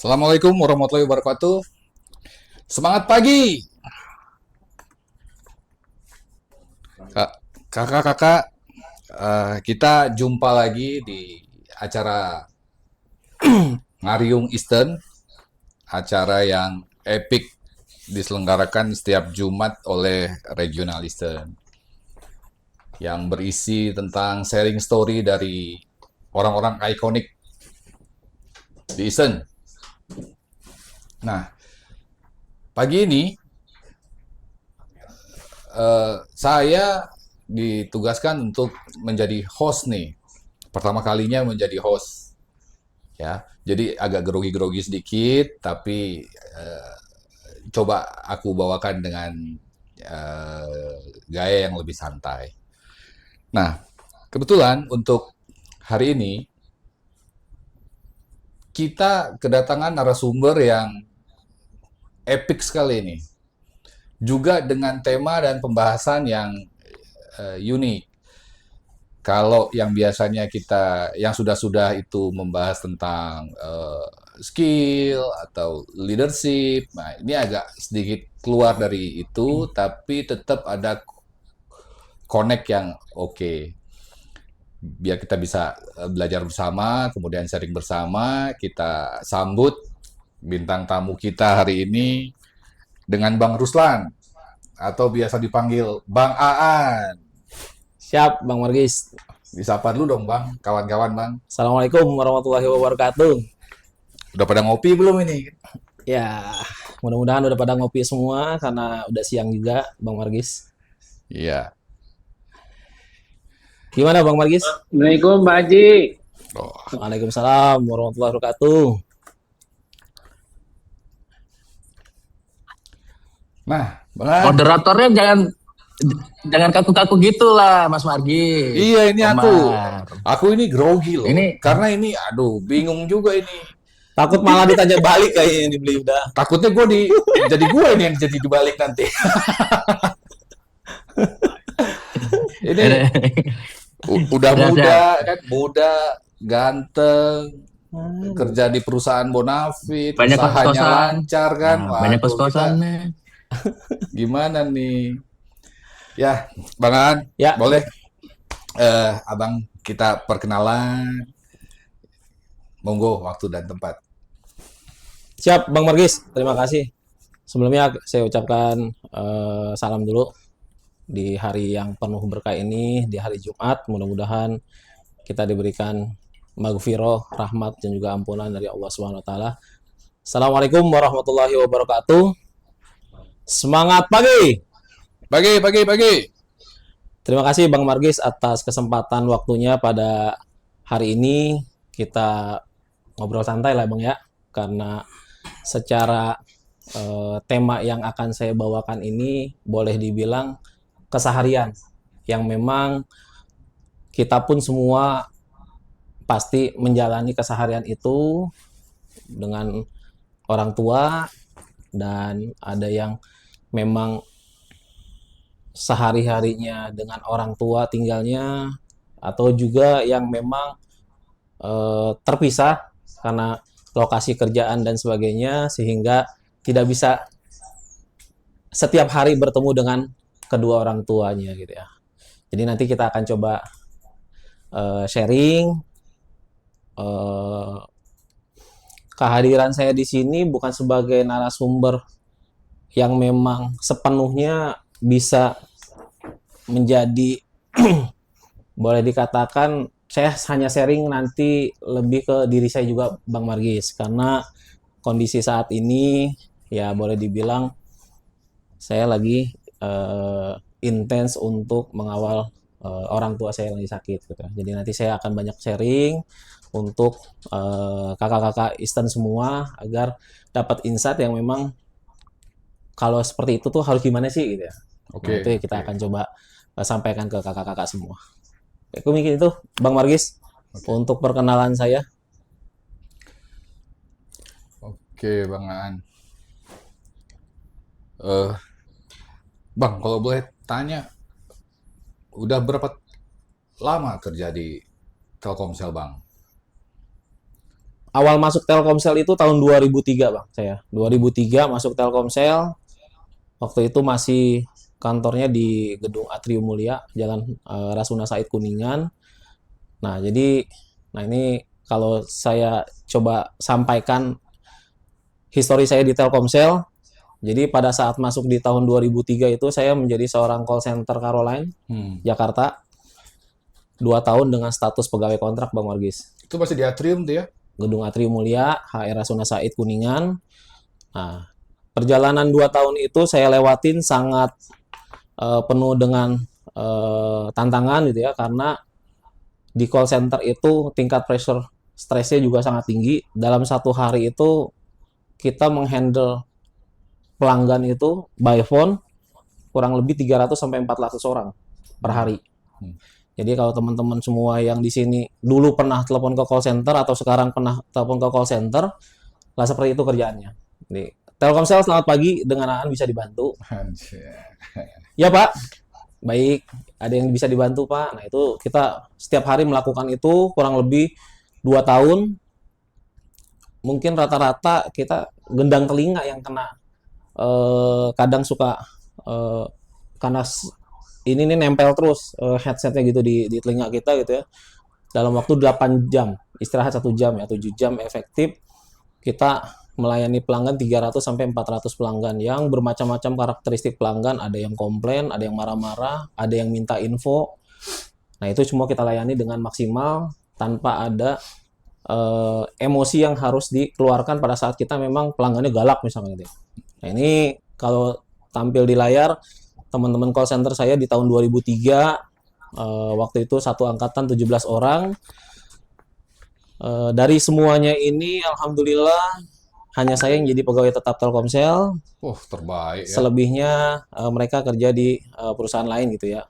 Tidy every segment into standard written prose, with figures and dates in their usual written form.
Assalamualaikum warahmatullahi wabarakatuh. Semangat pagi, kakak-kakak. Kita jumpa lagi di acara Ngariung Eastern, acara yang epic diselenggarakan setiap Jumat oleh Regional Eastern, yang berisi tentang sharing story dari orang-orang ikonik di Eastern. Nah, pagi ini saya ditugaskan untuk menjadi host nih. Pertama kalinya menjadi host, ya. Jadi agak grogi-grogi sedikit, tapi coba aku bawakan dengan gaya yang lebih santai. Nah, kebetulan untuk hari ini kita kedatangan narasumber yang epic sekali ini. Juga dengan tema dan pembahasan yang unik. Kalau yang biasanya kita yang sudah-sudah itu membahas tentang skill atau leadership, nah ini agak sedikit keluar dari itu, tapi tetap ada connect yang oke. Biar kita bisa belajar bersama, kemudian sharing bersama, kita sambut bintang tamu kita hari ini dengan Bang Ruslan atau biasa dipanggil Bang Aan. Siap, Bang Margis. Disapa dulu dong Bang, kawan-kawan Bang. Assalamualaikum warahmatullahi wabarakatuh. Udah pada ngopi belum ini? Ya, mudah-mudahan udah pada ngopi semua karena udah siang juga, Bang Margis. Iya. Gimana, Bang Margis? Assalamualaikum Pak Haji. Oh. Waalaikumsalam warahmatullahi wabarakatuh. Nah, Bang. Moderatornya jangan jangan kaku-kaku gitu lah, Mas Margi. Iya, ini aku. Omar. Aku ini grogi loh. Ini Karena ini, aduh, bingung juga ini. Takut malah ditanya balik kayaknya dibeli udah. Takutnya jadi gue ini yang jadi dibalik nanti. Ini udah Siap, muda siap. kan, muda, ganteng, kerja di perusahaan Bonafit, Banyak usahanya kos-kosan. lancar kan. Nah, banyak Waduh, kita kos-kosannya. gimana nih? Ya, Bang Aan, Ya, boleh Abang kita perkenalan. Monggo waktu dan tempat. siap Bang Margis. Terima kasih. Sebelumnya saya ucapkan salam dulu di hari yang penuh berkah ini, di hari Jumat. Mudah-mudahan kita diberikan maghfirah, rahmat dan juga ampunan dari Allah Subhanahu wa taala. Assalamualaikum warahmatullahi wabarakatuh. Semangat pagi. Pagi. Terima kasih Bang Margis atas kesempatan waktunya pada hari ini. Kita ngobrol santai lah Bang ya. Karena secara tema yang akan saya bawakan ini boleh dibilang keseharian yang memang kita pun semua pasti menjalani keseharian itu dengan orang tua, dan ada yang memang sehari-harinya dengan orang tua tinggalnya, atau juga yang memang terpisah karena lokasi kerjaan dan sebagainya, sehingga tidak bisa setiap hari bertemu dengan kedua orang tuanya gitu ya. Jadi nanti kita akan coba sharing. Kehadiran saya di sini bukan sebagai narasumber yang memang sepenuhnya bisa menjadi boleh dikatakan saya hanya sharing nanti lebih ke diri saya juga Bang Margis, karena kondisi saat ini ya boleh dibilang saya lagi intens untuk mengawal orang tua saya yang lagi sakit gitu. Jadi nanti saya akan banyak sharing untuk kakak-kakak Eastern semua agar dapat insight yang memang kalau seperti itu tuh harus gimana sih gitu ya. Nah, itu kita akan coba sampaikan ke kakak-kakak semua. Aku mikir itu Bang Margis untuk perkenalan saya. Oke, Bang Aan. Bang, kalau boleh tanya, udah berapa lama kerja di Telkomsel, Bang? awal masuk Telkomsel itu tahun 2003 Bang, saya. 2003 masuk Telkomsel. Waktu itu masih kantornya di Gedung Atrium Mulia, Jalan Rasuna Said Kuningan. Nah, jadi ini kalau saya coba sampaikan histori saya di Telkomsel. Jadi pada saat masuk di tahun 2003 itu saya menjadi seorang call center Caroline Jakarta. 2 tahun dengan status pegawai kontrak Bang Margis. Itu masih di Atrium tuh ya? Gedung Atrium Mulia, HR Rasuna Said Kuningan. Nah, perjalanan 2 tahun itu saya lewatin sangat penuh dengan tantangan gitu ya, karena di call center itu tingkat pressure stresnya juga sangat tinggi. Dalam satu hari itu kita menghandle pelanggan itu by phone kurang lebih 300 sampai 400 orang per hari. Jadi kalau teman-teman semua yang di sini dulu pernah telepon ke call center atau sekarang pernah telepon ke call center, lah seperti itu kerjaannya. Jadi, Telkomsel selamat pagi, dengan Aan bisa dibantu. Ya Pak, baik. Ada yang bisa dibantu Pak. Nah itu kita setiap hari melakukan itu kurang lebih 2 tahun. Mungkin rata-rata kita gendang telinga yang kena. Kadang suka karena ini nih nempel terus headsetnya gitu di telinga kita gitu ya. Dalam waktu 8 jam, istirahat 1 jam ya, 7 jam efektif kita melayani pelanggan 300 sampai 400 pelanggan yang bermacam-macam karakteristik pelanggan, ada yang komplain, ada yang marah-marah, ada yang minta info. Nah, itu semua kita layani dengan maksimal tanpa ada emosi yang harus dikeluarkan pada saat kita memang pelanggannya galak misalnya gitu. Nah, ini kalau tampil di layar teman-teman call center saya di tahun 2003 waktu itu satu angkatan 17 orang. Dari semuanya ini alhamdulillah hanya saya yang jadi pegawai tetap Telkomsel. Terbaik ya. Selebihnya mereka kerja di perusahaan lain gitu ya.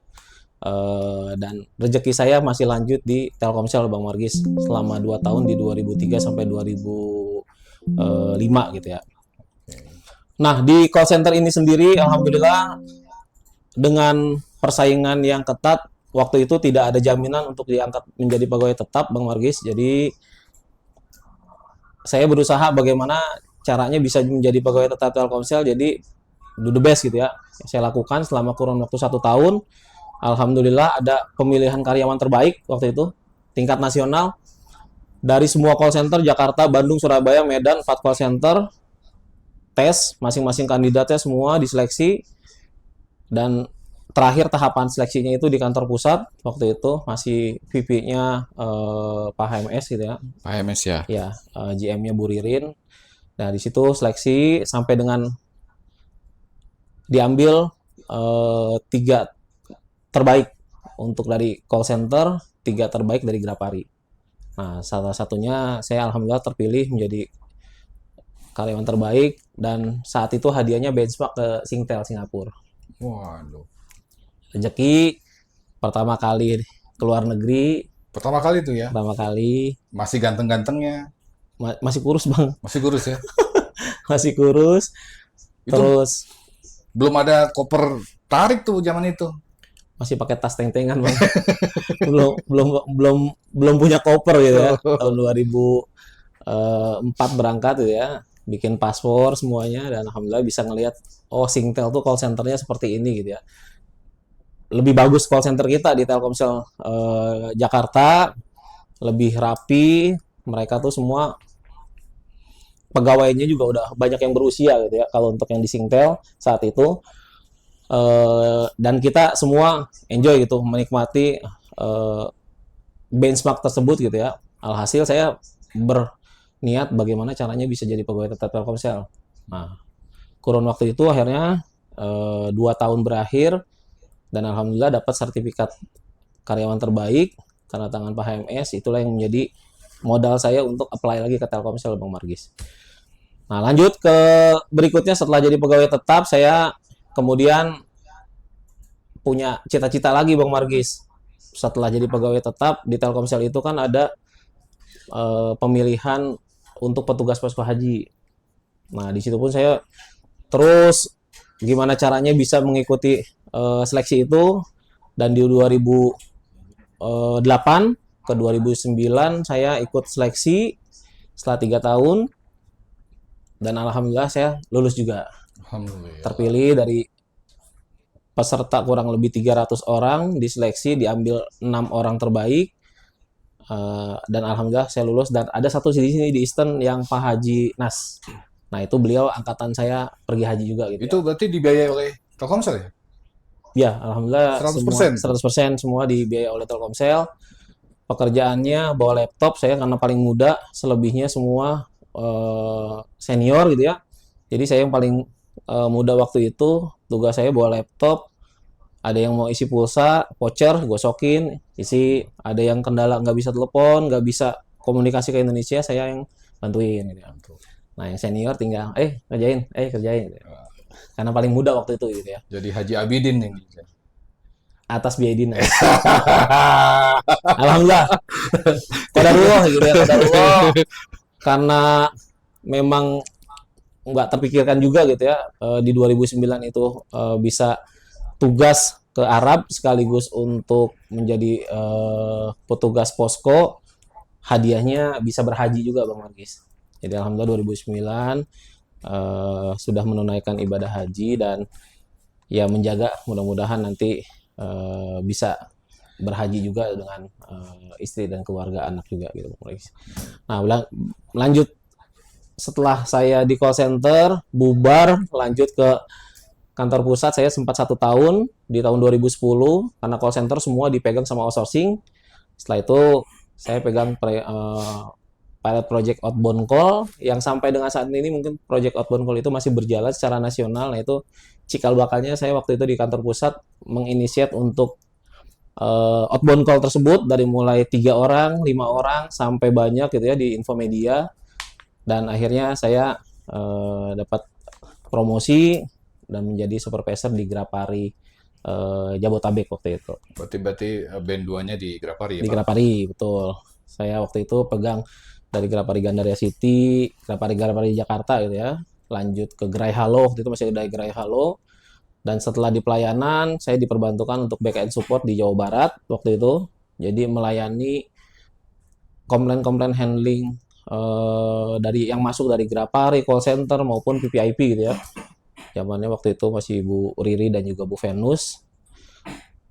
Dan rezeki saya masih lanjut di Telkomsel Bang Margis selama 2 tahun di 2003 sampai 2005 gitu ya. Nah, di call center ini sendiri alhamdulillah dengan persaingan yang ketat, waktu itu tidak ada jaminan untuk diangkat menjadi pegawai tetap Bang Margis. Jadi saya berusaha bagaimana caranya bisa menjadi pegawai tetap Telkomsel, jadi do the best gitu ya. Saya lakukan selama kurun waktu 1 tahun. Alhamdulillah ada pemilihan karyawan terbaik waktu itu tingkat nasional dari semua call center Jakarta, Bandung, Surabaya, Medan, 4 call center. Tes masing-masing kandidatnya semua diseleksi, dan terakhir tahapan seleksinya itu di kantor pusat. Waktu itu masih VP-nya Pak HMS gitu ya. Pak HMS ya. Ya, GM-nya Bu Ririn. Nah, di situ seleksi sampai dengan diambil 3 terbaik untuk dari call center, 3 terbaik dari Grapari. Nah, salah satunya saya alhamdulillah terpilih menjadi karyawan terbaik, dan saat itu hadiahnya benchmark ke Singtel Singapura. Waduh. Rezeki pertama kali keluar negeri. Pertama kali tuh ya? Pertama kali. Masih ganteng-gantengnya? Masih kurus Bang. Masih kurus ya? Masih kurus. Itu terus belum ada koper tarik tuh zaman itu. Masih pakai tas teng-tengan Bang. belum punya koper gitu ya. Tahun 2004 berangkat gitu ya. Bikin paspor semuanya, dan alhamdulillah bisa ngelihat Singtel tuh call centernya seperti ini gitu ya. Lebih bagus call center kita di Telkomsel Jakarta, lebih rapi. Mereka tuh semua pegawainya juga udah banyak yang berusia gitu ya kalau untuk yang di Singtel saat itu. Dan kita semua enjoy gitu menikmati benchmark tersebut gitu ya. Alhasil saya berniat bagaimana caranya bisa jadi pegawai tetap Telkomsel. Nah, kurun waktu itu akhirnya 2 tahun berakhir, dan alhamdulillah dapat sertifikat karyawan terbaik tanda tangan Pak HMS. Itulah yang menjadi modal saya untuk apply lagi ke Telkomsel Bang Margis. Nah, lanjut ke berikutnya. Setelah jadi pegawai tetap, saya kemudian punya cita-cita lagi Bang Margis. Setelah jadi pegawai tetap di Telkomsel itu kan ada pemilihan untuk petugas posko haji. Nah, di situ pun saya terus gimana caranya bisa mengikuti seleksi itu, dan di 2008 ke 2009 saya ikut seleksi setelah 3 tahun, dan alhamdulillah saya lulus juga. Alhamdulillah. Terpilih dari peserta kurang lebih 300 orang, diseleksi, diambil 6 orang terbaik. Dan alhamdulillah saya lulus, dan ada satu di sini di Eastern yang Pak Haji Nas. Nah, itu beliau angkatan saya pergi haji juga gitu. Itu berarti dibiayai oleh Telkomsel ya? Ya, alhamdulillah 100%? semua 100% semua dibiayai oleh Telkomsel. Pekerjaannya bawa laptop, saya karena paling muda, selebihnya semua senior gitu ya. Jadi saya yang paling muda waktu itu, tugas saya bawa laptop. Ada yang mau isi pulsa, voucher, gosokin, isi. Ada yang kendala nggak bisa telepon, nggak bisa komunikasi ke Indonesia, saya yang bantuin gitu ya. Nah, yang senior tinggal, kerjain. Gitu ya. Karena paling muda waktu itu gitu ya. Jadi Haji Abidin ini. Atas biaya dinas. Alhamdulillah. Qadarullah gitu ya, qadarullah. Karena memang nggak terpikirkan juga gitu ya, di 2009 itu bisa tugas ke Arab sekaligus untuk menjadi petugas posko, hadiahnya bisa berhaji juga Bang Margis. Jadi alhamdulillah 2009 sudah menunaikan ibadah haji, dan ya menjaga mudah-mudahan nanti bisa berhaji juga dengan istri dan keluarga anak juga gitu Bang Margis. Nah, lanjut setelah saya di call center, bubar, lanjut ke kantor pusat. Saya sempat 1 tahun di tahun 2010, karena call center semua dipegang sama outsourcing. Setelah itu saya pegang pilot project outbound call, yang sampai dengan saat ini mungkin project outbound call itu masih berjalan secara nasional. Nah, itu cikal bakalnya saya waktu itu di kantor pusat menginisiat untuk outbound call tersebut, dari mulai 3 orang, 5 orang sampai banyak gitu ya di Infomedia. Dan akhirnya saya dapat promosi dan menjadi supervisor di Grapari Jabotabek waktu itu. Berarti band 2-nya di Grapari ya, Di Pak? Grapari, betul. Saya waktu itu pegang dari Grapari Gandaria City, Grapari Jakarta gitu ya. Lanjut ke Gerai Halo, waktu itu masih ada Gerai Halo. Dan setelah di pelayanan, saya diperbantukan untuk back end support di Jawa Barat waktu itu. Jadi melayani komplain-komplain handling dari yang masuk dari Grapari, call center maupun PPIP gitu ya. Zamannya waktu itu masih Bu Riri dan juga Bu Venus.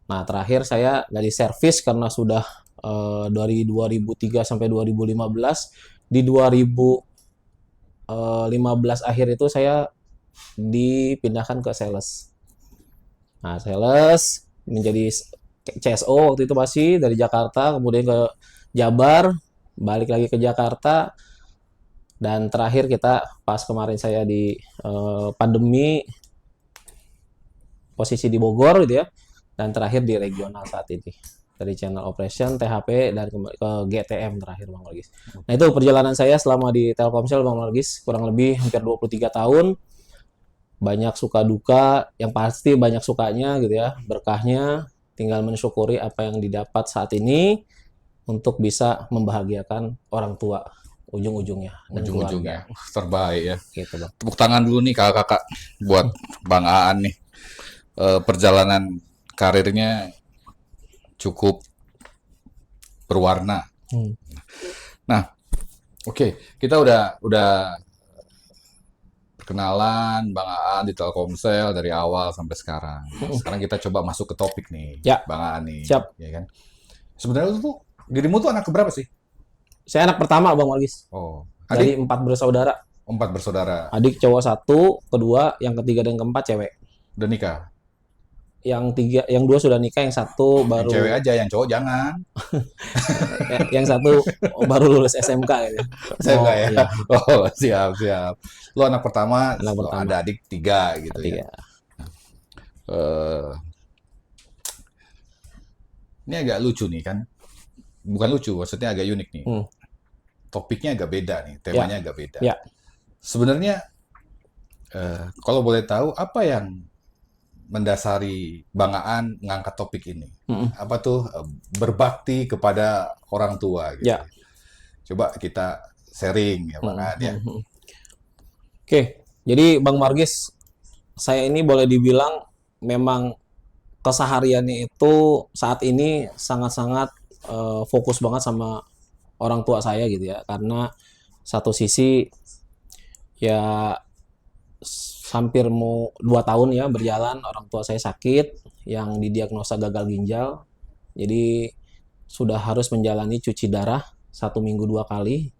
Nah, terakhir saya dari servis karena sudah dari 2003 sampai 2015. Di 2015 akhir itu saya dipindahkan ke sales. Nah, sales menjadi CSO waktu itu masih dari Jakarta, kemudian ke Jabar, balik lagi ke Jakarta. Dan terakhir kita pas kemarin saya di pandemi, posisi di Bogor gitu ya. Dan terakhir di regional saat ini. Dari channel operation, THP, dan ke GTM terakhir Bang Margis. Nah, itu perjalanan saya selama di Telkomsel Bang Margis, kurang lebih hampir 23 tahun. Banyak suka duka, yang pasti banyak sukanya gitu ya, berkahnya. Tinggal mensyukuri apa yang didapat saat ini untuk bisa membahagiakan orang tua ujung-ujungnya dan Ujung-ujungnya keluarga. terbaik ya. Gitu Bang. Tepuk tangan dulu nih kakak-kakak buat Bang Aan nih. Perjalanan karirnya cukup berwarna. Nah, oke, kita udah perkenalan Bang Aan di Telkomsel dari awal sampai sekarang. Sekarang kita coba masuk ke topik nih, Ya. Bang Aan nih. Siap. Ya kan? Sebenarnya dirimu tuh anak keberapa sih? Saya anak pertama Bang Margis. Oh, Dari adik 4 bersaudara. 4 bersaudara. Adik cowok 1, kedua, yang ketiga dan keempat cewek. Udah nikah? Yang 2 sudah nikah, yang 1 baru. Yang cewek aja, yang cowok jangan. Yang 1 baru lulus SMK gitu. Saya enggak ya? Iya. Oh, siap. Lu anak pertama, Anak lu pertama. ada adik 3 gitu ya. Tiga. Ini agak lucu nih kan. Bukan lucu, maksudnya agak unik nih. Topiknya agak beda nih, temanya agak beda. Ya. Sebenarnya kalau boleh tahu apa yang mendasari Bang Aan ngangkat topik ini? Apa tuh berbakti kepada orang tua gitu. Ya. Coba kita sharing ya Bang Aan ya. Oke, jadi Bang Margis, saya ini boleh dibilang memang kesehariannya itu saat ini sangat-sangat fokus banget sama orang tua saya gitu ya, karena satu sisi ya hampir mau 2 tahun ya berjalan, orang tua saya sakit yang didiagnosa gagal ginjal, jadi sudah harus menjalani cuci darah 1 minggu 2 kali.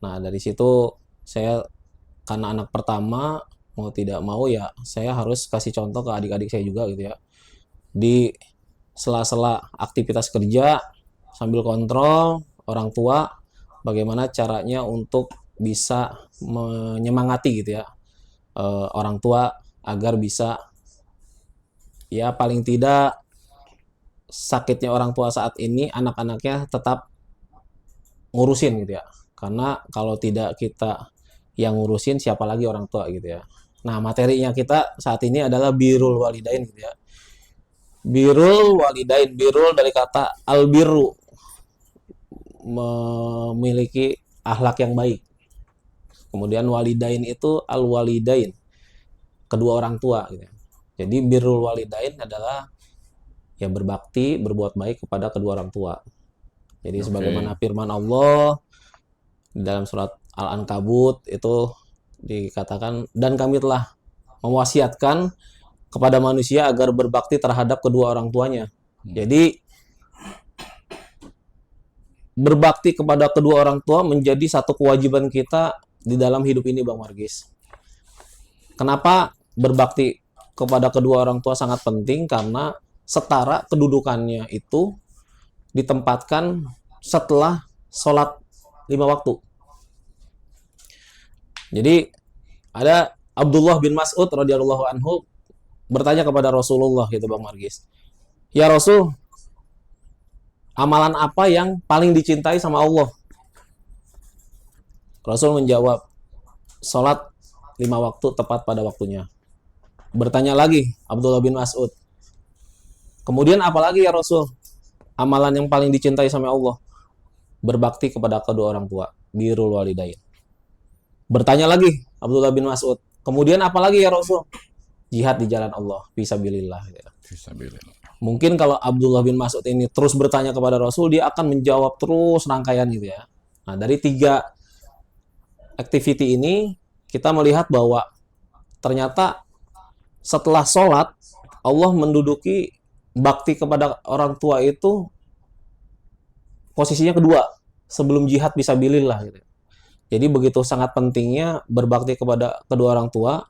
Nah dari situ saya, karena anak pertama, mau tidak mau ya saya harus kasih contoh ke adik-adik saya juga gitu ya, di sela-sela aktivitas kerja sambil kontrol orang tua bagaimana caranya untuk bisa menyemangati gitu ya, orang tua agar bisa ya paling tidak sakitnya orang tua saat ini anak-anaknya tetap ngurusin gitu ya. Karena kalau tidak kita yang ngurusin siapa lagi orang tua gitu ya. Nah, materinya kita saat ini adalah birrul walidain gitu ya. Birrul walidain, birrul dari kata albirru, memiliki akhlak yang baik. Kemudian walidain itu al-walidain, kedua orang tua gitu ya. Jadi birrul walidain adalah ya berbakti, berbuat baik kepada kedua orang tua. Jadi sebagaimana firman Allah dalam surat Al-Ankabut itu dikatakan, dan kami telah mewasiatkan kepada manusia agar berbakti terhadap kedua orang tuanya. Jadi berbakti kepada kedua orang tua menjadi satu kewajiban kita di dalam hidup ini, Bang Margis. Kenapa berbakti kepada kedua orang tua sangat penting? Karena setara kedudukannya itu ditempatkan setelah sholat 5 waktu. Jadi ada Abdullah bin Mas'ud radhiyallahu anhu bertanya kepada Rasulullah gitu, Bang Margis. Ya Rasul, amalan apa yang paling dicintai sama Allah? Rasul menjawab, sholat 5 waktu tepat pada waktunya. Bertanya lagi Abdullah bin Mas'ud, kemudian apa lagi ya Rasul? Amalan yang paling dicintai sama Allah? Berbakti kepada kedua orang tua, birrul walidain. Bertanya lagi Abdullah bin Mas'ud, kemudian apa lagi ya Rasul? Jihad di jalan Allah, fisabilillah. Fisabilillah. Mungkin kalau Abdullah bin Mas'ud ini terus bertanya kepada Rasul, dia akan menjawab terus rangkaian gitu ya. Nah, dari 3 activity ini kita melihat bahwa ternyata setelah sholat Allah menduduki bakti kepada orang tua itu posisinya kedua sebelum jihad fisabilillah gitu. Jadi begitu sangat pentingnya berbakti kepada kedua orang tua,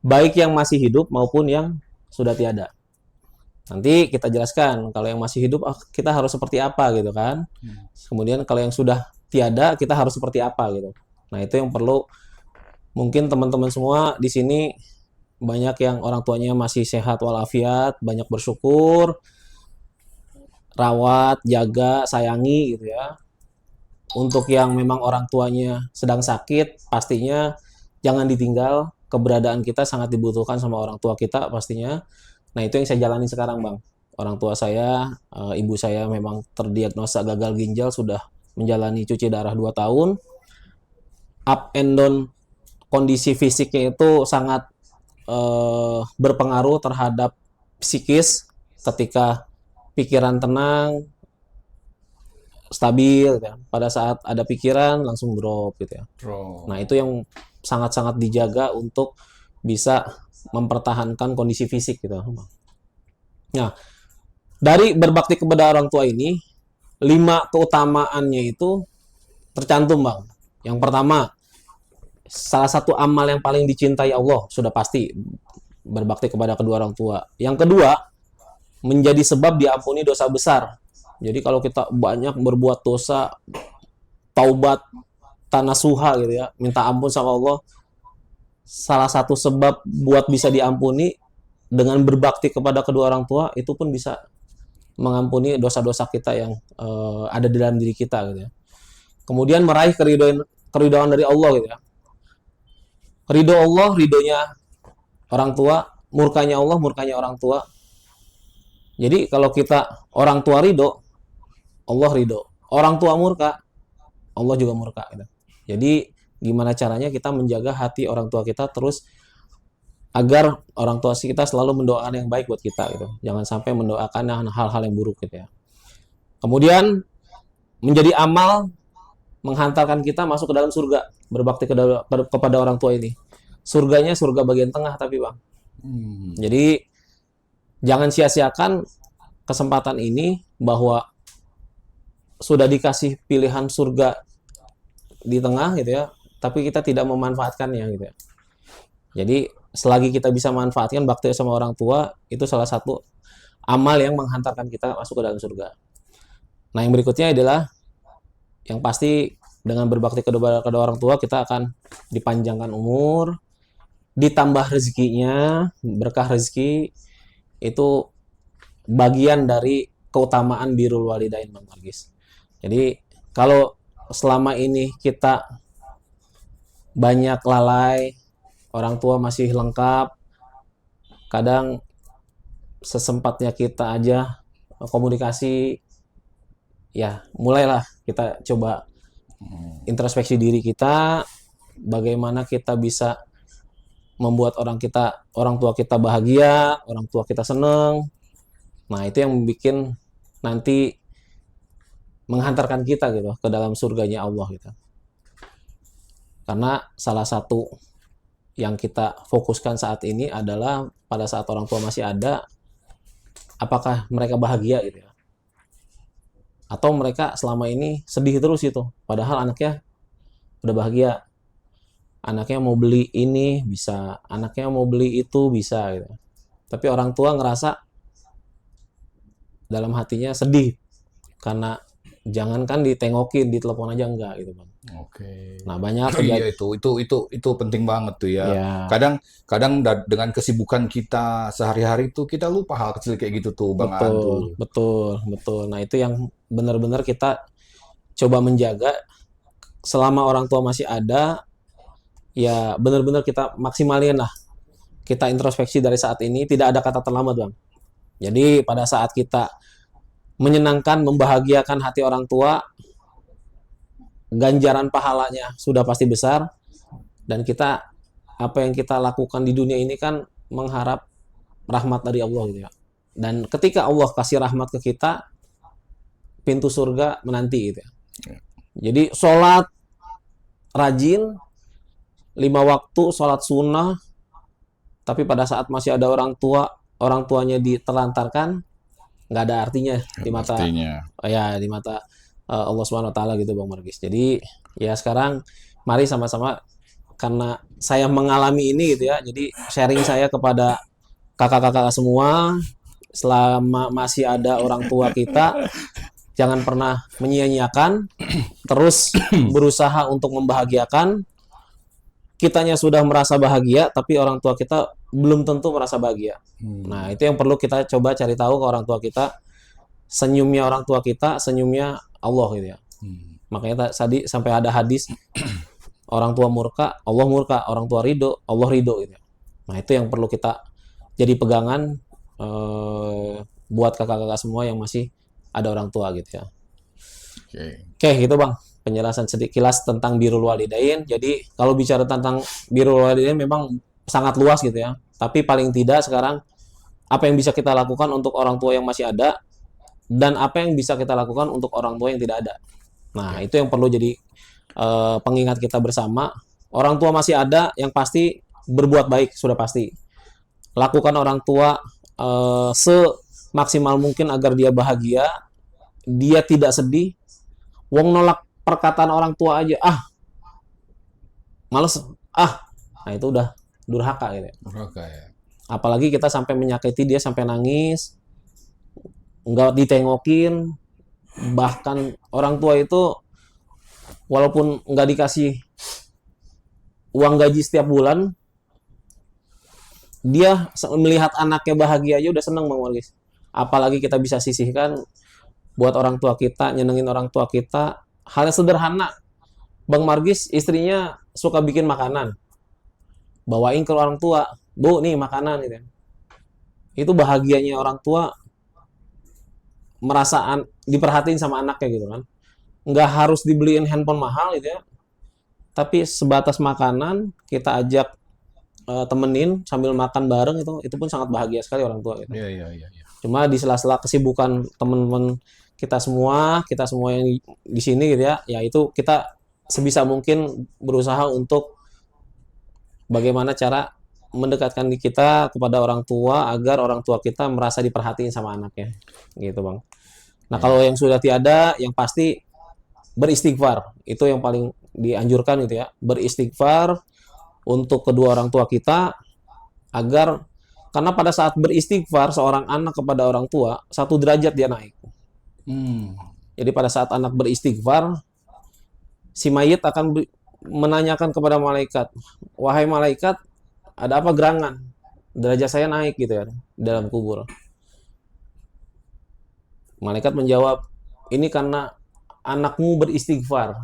baik yang masih hidup maupun yang sudah tiada. Nanti kita jelaskan kalau yang masih hidup kita harus seperti apa gitu kan. Kemudian kalau yang sudah tiada kita harus seperti apa gitu. Nah, itu yang perlu, mungkin teman-teman semua di sini banyak yang orang tuanya masih sehat walafiat, banyak bersyukur, rawat, jaga, sayangi gitu ya. Untuk yang memang orang tuanya sedang sakit, pastinya jangan ditinggal, keberadaan kita sangat dibutuhkan sama orang tua kita pastinya. Nah, itu yang saya jalani sekarang, Bang. Orang tua saya, ibu saya memang terdiagnosa gagal ginjal, sudah menjalani cuci darah 2 tahun. Up and down kondisi fisiknya itu sangat berpengaruh terhadap psikis. Ketika pikiran tenang, stabil gitu ya. Pada saat ada pikiran langsung drop gitu ya. Nah, itu yang sangat-sangat dijaga untuk bisa mempertahankan kondisi fisik gitu. Nah, dari berbakti kepada orang tua ini 5 keutamaannya itu tercantum, Bang. Yang pertama, salah satu amal yang paling dicintai Allah sudah pasti berbakti kepada kedua orang tua. Yang kedua, menjadi sebab diampuni dosa besar. Jadi kalau kita banyak berbuat dosa, taubat, tanasuha gitu ya, minta ampun sama Allah, salah satu sebab buat bisa diampuni dengan berbakti kepada kedua orang tua, itu pun bisa mengampuni dosa-dosa kita yang ada di dalam diri kita gitu ya. Kemudian meraih keridhaan dari Allah gitu ya. Ridho Allah, ridhonya orang tua, murkanya Allah, murkanya orang tua. Jadi kalau kita orang tua ridho, Allah ridho. Orang tua murka, Allah juga murka gitu. Jadi gimana caranya kita menjaga hati orang tua kita terus agar orang tua kita selalu mendoakan yang baik buat kita gitu. Jangan sampai mendoakan hal-hal yang buruk gitu ya. Kemudian menjadi amal menghantarkan kita masuk ke dalam surga, berbakti kepada orang tua ini. Surganya surga bagian tengah tapi Bang. Jadi jangan sia-siakan kesempatan ini bahwa sudah dikasih pilihan surga di tengah gitu ya, tapi kita tidak memanfaatkannya gitu ya. Jadi selagi kita bisa manfaatkan bakti sama orang tua, itu salah satu amal yang menghantarkan kita masuk ke dalam surga. Nah, yang berikutnya adalah yang pasti dengan berbakti kepada orang tua kita akan dipanjangkan umur, ditambah rezekinya, berkah rezeki itu bagian dari keutamaan birrul walidain Bang Margis. Jadi kalau selama ini kita banyak lalai, orang tua masih lengkap, kadang sesempatnya kita aja komunikasi, ya mulailah kita coba introspeksi diri kita, bagaimana kita bisa membuat orang tua kita bahagia, orang tua kita seneng. Nah, itu yang bikin nanti menghantarkan kita gitu ke dalam surganya Allah gitu. Karena salah satu yang kita fokuskan saat ini adalah pada saat orang tua masih ada, apakah mereka bahagia gitu ya. Atau mereka selama ini sedih terus itu, padahal anaknya udah bahagia. Anaknya mau beli ini bisa, anaknya mau beli itu bisa gitu. Tapi orang tua ngerasa dalam hatinya sedih karena jangankan ditengokin, ditelepon aja enggak gitu Bang. Oke. Nah, banyak Iya, itu penting banget tuh ya. ya, Kadang dengan kesibukan kita sehari-hari tuh kita lupa hal kecil kayak gitu tuh Bang Aan tuh. betul. Nah, itu yang benar-benar kita coba menjaga selama orang tua masih ada, ya benar-benar kita maksimalin lah. Kita introspeksi dari saat ini, tidak ada kata terlambat Bang. Jadi pada saat kita menyenangkan, membahagiakan hati orang tua, ganjaran pahalanya sudah pasti besar, dan kita apa yang kita lakukan di dunia ini kan mengharap rahmat dari Allah gitu ya. Dan ketika Allah kasih rahmat ke kita, pintu surga menanti gitu ya. Jadi sholat rajin, 5 waktu sholat sunnah, tapi pada saat masih ada orang tuanya ditelantarkan, nggak ada artinya di mata Allah Subhanahu wa taala gitu Bang Margis. Jadi ya sekarang mari sama-sama, karena saya mengalami ini gitu ya. Jadi sharing saya kepada kakak-kakak semua, selama masih ada orang tua kita, jangan pernah menyia-nyiakan, terus berusaha untuk membahagiakan. Kitanya sudah merasa bahagia, tapi orang tua kita belum tentu merasa bahagia. Nah, itu yang perlu kita coba cari tahu ke orang tua kita. Senyumnya orang tua kita, senyumnya Allah gitu ya. Makanya tadi sampai ada hadis, orang tua murka, Allah murka, orang tua ridho, Allah ridho gitu ya. Nah, itu yang perlu kita jadi pegangan buat kakak-kakak semua yang masih ada orang tua gitu ya. Oke, gitu Bang. Penjelasan sedikit kilas tentang birrul walidain. Jadi kalau bicara tentang birrul walidain memang sangat luas gitu ya. Tapi paling tidak sekarang apa yang bisa kita lakukan untuk orang tua yang masih ada, dan apa yang bisa kita lakukan untuk orang tua yang tidak ada. Nah, itu yang perlu jadi pengingat kita bersama. Orang tua masih ada, yang pasti berbuat baik sudah pasti. Lakukan orang tua semaksimal mungkin agar dia bahagia, dia tidak sedih. Wong nolak perkataan orang tua aja, males, nah itu udah durhaka gitu ya. Durhaka ya. Apalagi kita sampai menyakiti dia sampai nangis, nggak ditengokin, bahkan orang tua itu walaupun nggak dikasih uang gaji setiap bulan, dia melihat anaknya bahagia aja udah seneng Bang Margis. Apalagi kita bisa sisihkan buat orang tua kita, nyenengin orang tua kita. Hal yang sederhana, Bang Margis istrinya suka bikin makanan, bawain ke orang tua, Bu nih makanan gitu. Itu bahagianya orang tua, merasa diperhatiin sama anaknya gitu kan. Nggak harus dibeliin handphone mahal gitu ya, tapi sebatas makanan kita ajak temenin sambil makan bareng, itu pun sangat bahagia sekali orang tua gitu. Iya. Cuma di sela-sela kesibukan teman-teman kita semua yang di sini gitu ya, itu kita sebisa mungkin berusaha untuk bagaimana cara mendekatkan kita kepada orang tua agar orang tua kita merasa diperhatiin sama anaknya, gitu Bang. Nah, kalau yang sudah tiada, yang pasti beristighfar. Itu yang paling dianjurkan gitu ya. Beristighfar untuk kedua orang tua kita agar karena pada saat beristighfar seorang anak kepada orang tua, 1 derajat dia naik. Hmm. Jadi pada saat anak beristighfar, si mayit akan menanyakan kepada malaikat, "Wahai malaikat, ada apa gerangan? Derajat saya naik," gitu ya, dalam kubur. Malaikat menjawab, "Ini karena anakmu beristighfar."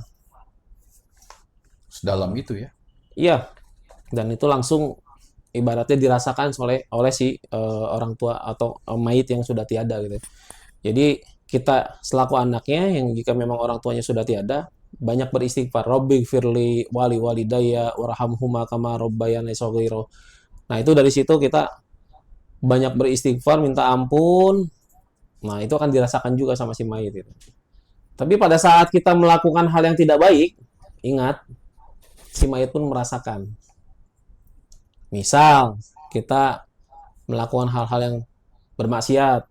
Sedalam itu ya. Iya, dan itu langsung ibaratnya dirasakan oleh si orang tua atau mayit yang sudah tiada gitu. Jadi kita selaku anaknya yang jika memang orang tuanya sudah tiada, banyak beristighfar. Robbi firli wali walidayya warhamhuma kama rabbayani shaghira. Nah, itu dari situ kita banyak beristighfar, minta ampun. Nah, itu akan dirasakan juga sama si mayit itu. Tapi pada saat kita melakukan hal yang tidak baik, ingat, si mayit pun merasakan. Misal, kita melakukan hal-hal yang bermaksiat,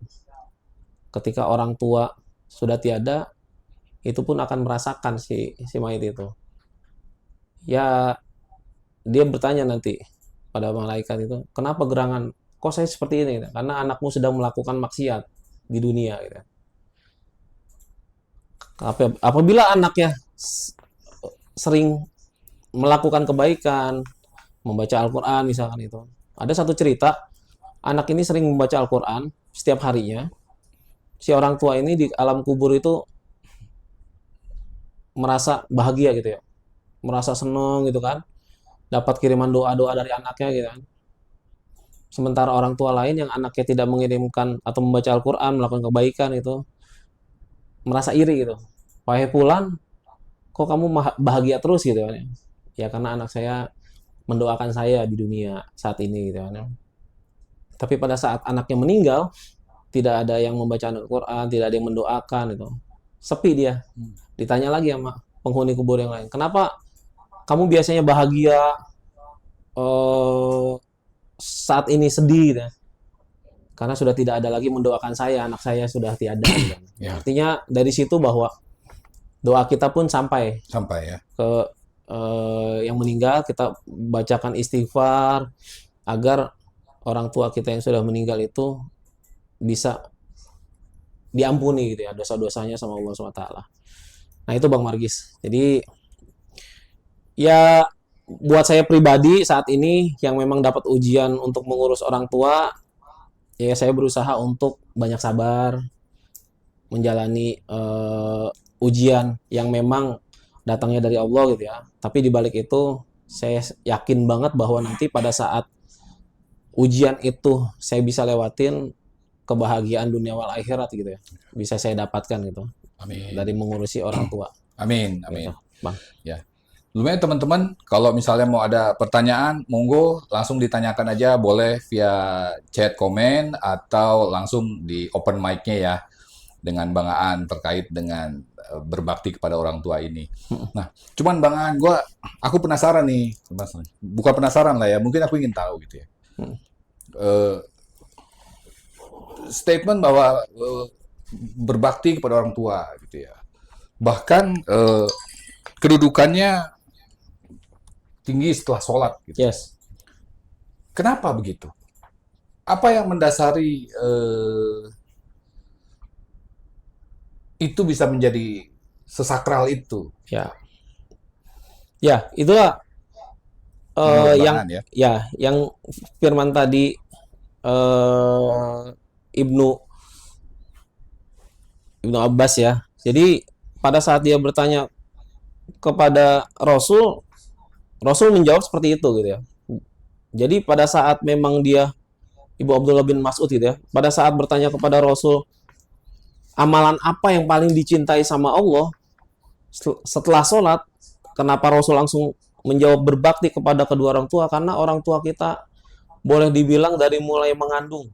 ketika orang tua sudah tiada, itu pun akan merasakan si mayit itu. Ya, dia bertanya nanti pada malaikat itu, "Kenapa gerangan? Kok saya seperti ini?" Karena anakmu sedang melakukan maksiat di dunia. Gitu. Apabila anaknya sering melakukan kebaikan, membaca Al-Quran misalkan itu. Ada satu cerita, anak ini sering membaca Al-Quran setiap harinya. Si orang tua ini di alam kubur itu merasa bahagia gitu ya. Merasa senang gitu kan. Dapat kiriman doa-doa dari anaknya gitu kan. Sementara orang tua lain yang anaknya tidak mengirimkan atau membaca Al-Quran, melakukan kebaikan itu, merasa iri gitu. Wahai Fulan, kok kamu bahagia terus gitu kan. Ya karena anak saya mendoakan saya di dunia saat ini gitu kan. Tapi pada saat anaknya meninggal, tidak ada yang membaca Al-Quran, tidak ada yang mendoakan itu. Sepi dia. Ditanya lagi sama penghuni kubur yang lain, "Kenapa kamu biasanya bahagia saat ini sedih?" Gitu. Karena sudah tidak ada lagi mendoakan saya, anak saya sudah tiada. Gitu. Ya. Artinya dari situ bahwa doa kita pun sampai Ya. ke yang meninggal, kita bacakan istighfar agar orang tua kita yang sudah meninggal itu bisa diampuni gitu ya dosa-dosanya sama Allah SWT. Nah itu Bang Margis. Jadi ya buat saya pribadi saat ini yang memang dapat ujian untuk mengurus orang tua, ya saya berusaha untuk banyak sabar menjalani ujian yang memang datangnya dari Allah gitu ya. Tapi di balik itu saya yakin banget bahwa nanti pada saat ujian itu saya bisa lewatin, kebahagiaan dunia wal akhirat gitu ya. Bisa saya dapatkan gitu. Amin. Dari mengurusi orang tua. Amin, amin. Gitu, Bang. Ya. Lumayan teman-teman, kalau misalnya mau ada pertanyaan, monggo langsung ditanyakan aja, boleh via chat komen atau langsung di open mic-nya ya dengan Bang Aan terkait dengan berbakti kepada orang tua ini. Nah, cuman Bang Aan, aku penasaran nih, bukan penasaran lah ya, mungkin aku ingin tahu gitu ya. Statement bahwa berbakti kepada orang tua gitu ya. Bahkan kedudukannya tinggi setelah sholat gitu. Yes. Kenapa begitu? Apa yang mendasari itu bisa menjadi sesakral itu? Ya. Ya, itulah yang yang firman tadi Ibnu Abbas ya. Jadi pada saat dia bertanya kepada Rasul menjawab seperti itu gitu ya. Jadi pada saat memang dia Ibu Abdullah bin Mas'ud gitu ya, pada saat bertanya kepada Rasul, amalan apa yang paling dicintai sama Allah setelah sholat, kenapa Rasul langsung menjawab berbakti kepada kedua orang tua? Karena orang tua kita boleh dibilang dari mulai mengandung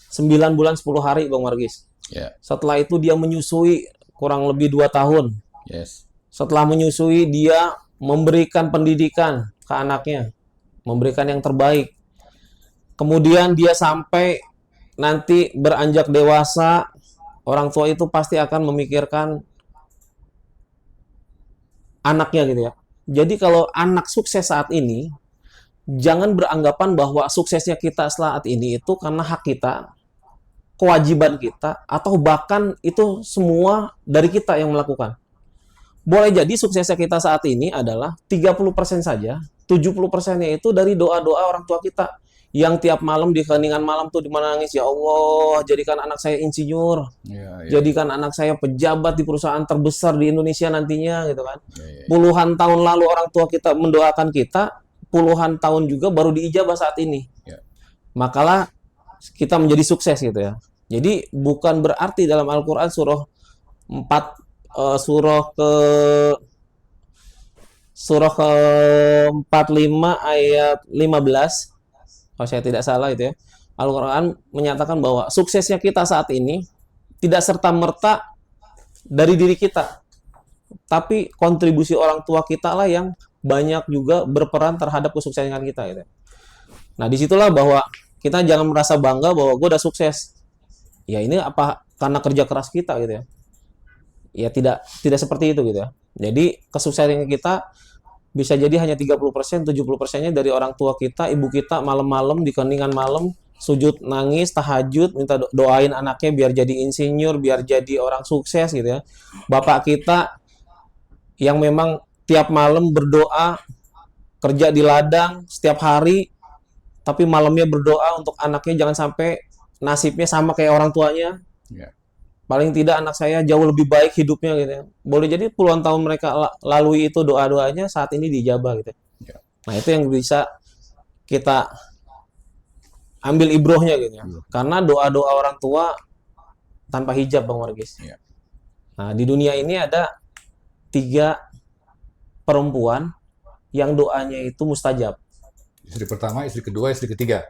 9 bulan 10 hari Bang Margis. Yeah. Setelah itu dia menyusui kurang lebih 2 tahun. Yes. Setelah menyusui, dia memberikan pendidikan ke anaknya, memberikan yang terbaik. Kemudian dia sampai nanti beranjak dewasa, orang tua itu pasti akan memikirkan anaknya gitu ya. Jadi kalau anak sukses saat ini, jangan beranggapan bahwa suksesnya kita saat ini itu karena hak kita, kewajiban kita, atau bahkan itu semua dari kita yang melakukan. Boleh jadi suksesnya kita saat ini adalah 30% saja, 70%-nya itu dari doa-doa orang tua kita. Yang tiap malam di keheningan malam tuh dimana nangis, ya Allah, jadikan anak saya insinyur, jadikan anak saya pejabat di perusahaan terbesar di Indonesia nantinya, gitu kan. Puluhan tahun lalu orang tua kita mendoakan kita, puluhan tahun juga baru diijabah saat ini. Makalah kita menjadi sukses gitu ya. Jadi bukan berarti dalam Al-Quran surah 45 ayat 15, kalau saya tidak salah itu ya, Al-Quran menyatakan bahwa suksesnya kita saat ini tidak serta-merta dari diri kita, tapi kontribusi orang tua kita lah yang banyak juga berperan terhadap kesuksesan kita gitu. Nah, disitulah bahwa kita jangan merasa bangga bahwa gue udah sukses. Ya ini apa karena kerja keras kita gitu ya. Ya tidak seperti itu gitu ya. Jadi kesuksesan kita bisa jadi hanya 30%, 70%-nya dari orang tua kita, ibu kita malam-malam di keheningan malam sujud nangis, tahajud, minta doain anaknya biar jadi insinyur, biar jadi orang sukses gitu ya. Bapak kita yang memang tiap malam berdoa, kerja di ladang setiap hari, tapi malamnya berdoa untuk anaknya jangan sampai nasibnya sama kayak orang tuanya. Paling tidak anak saya jauh lebih baik hidupnya gitu ya. Boleh jadi puluhan tahun mereka lalui itu doa-doanya saat ini dijabah gitu. Nah, itu yang bisa kita ambil ibrohnya gitu ya. Karena doa-doa orang tua tanpa hijab, Bang Wargis. Nah, di dunia ini ada 3 perempuan yang doanya itu mustajab. Istri pertama, istri kedua, istri ketiga.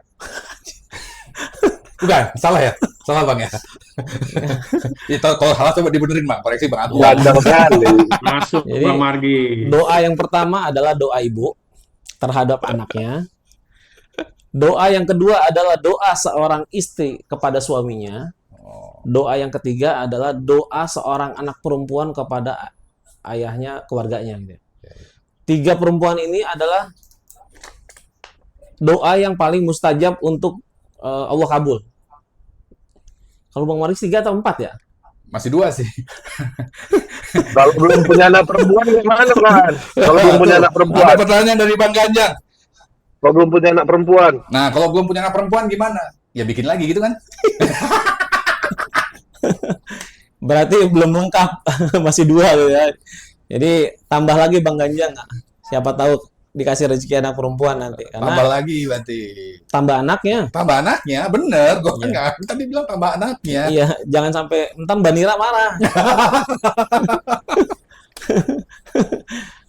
Bukan, salah ya? Salah Bang ya? Itu kalau salah coba dibenerin Bang, koreksi Bang Agung. Gandang sekali. Masuk Jadi, Bang Margi. doa yang pertama adalah doa ibu terhadap anaknya. Doa yang kedua adalah doa seorang istri kepada suaminya. Doa yang ketiga adalah doa seorang anak perempuan kepada ayahnya, keluarganya. 3 perempuan ini adalah doa yang paling mustajab untuk Allah kabul. Kalau Bang Maris 3 atau 4 ya? Masih 2 sih. Kalau belum punya anak perempuan gimana, Bang? Kalau belum punya anak perempuan. Ada pertanyaan dari Bang Ganjang. Kalau belum punya anak perempuan. Nah, kalau belum punya anak perempuan gimana? Ya bikin lagi gitu kan? Berarti belum lengkap. Masih 2 gitu ya. Jadi tambah lagi Bang Ganjang. Siapa tahu dikasih rezeki anak perempuan nanti. Karena Tambah lagi berarti. tambah anaknya. Tambah anaknya, bener. Gue Iya. kan tadi bilang tambah anaknya. Iya, jangan sampai entar Mbak Nira marah.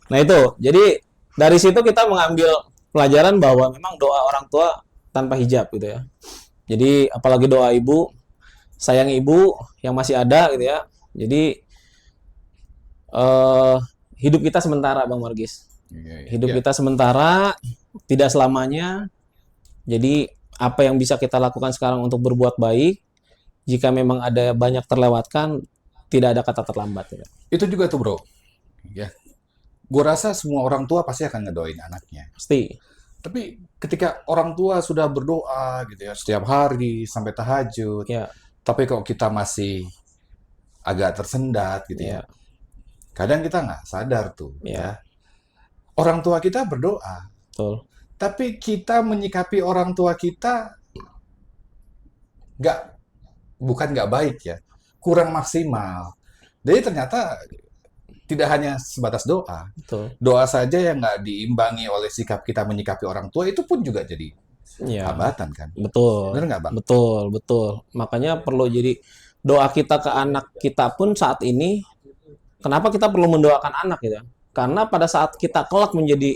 Nah itu, jadi dari situ kita mengambil pelajaran bahwa memang doa orang tua tanpa hijab gitu ya. Jadi apalagi doa ibu, sayang ibu yang masih ada gitu ya. Jadi hidup kita sementara Bang Margis. Hidup kita sementara, tidak selamanya. Jadi apa yang bisa kita lakukan sekarang untuk berbuat baik, jika memang ada banyak terlewatkan, tidak ada kata terlambat. Ya. Itu juga tuh bro. Ya. Gue rasa semua orang tua pasti akan ngedoain anaknya. Pasti. Tapi ketika orang tua sudah berdoa gitu ya, setiap hari sampai tahajud, Ya. tapi kalau kita masih agak tersendat gitu ya, kadang kita nggak sadar tuh. Ya. Orang tua kita berdoa, Betul. tapi kita menyikapi orang tua kita bukan nggak baik ya, kurang maksimal. Jadi ternyata tidak hanya sebatas doa, Betul. doa saja yang nggak diimbangi oleh sikap kita menyikapi orang tua itu pun juga jadi Ya. hambatan kan. Betul. Bener nggak Bang? Betul. Makanya perlu jadi doa kita ke anak kita pun saat ini. Kenapa kita perlu mendoakan anak gitu? Karena pada saat kita kelak menjadi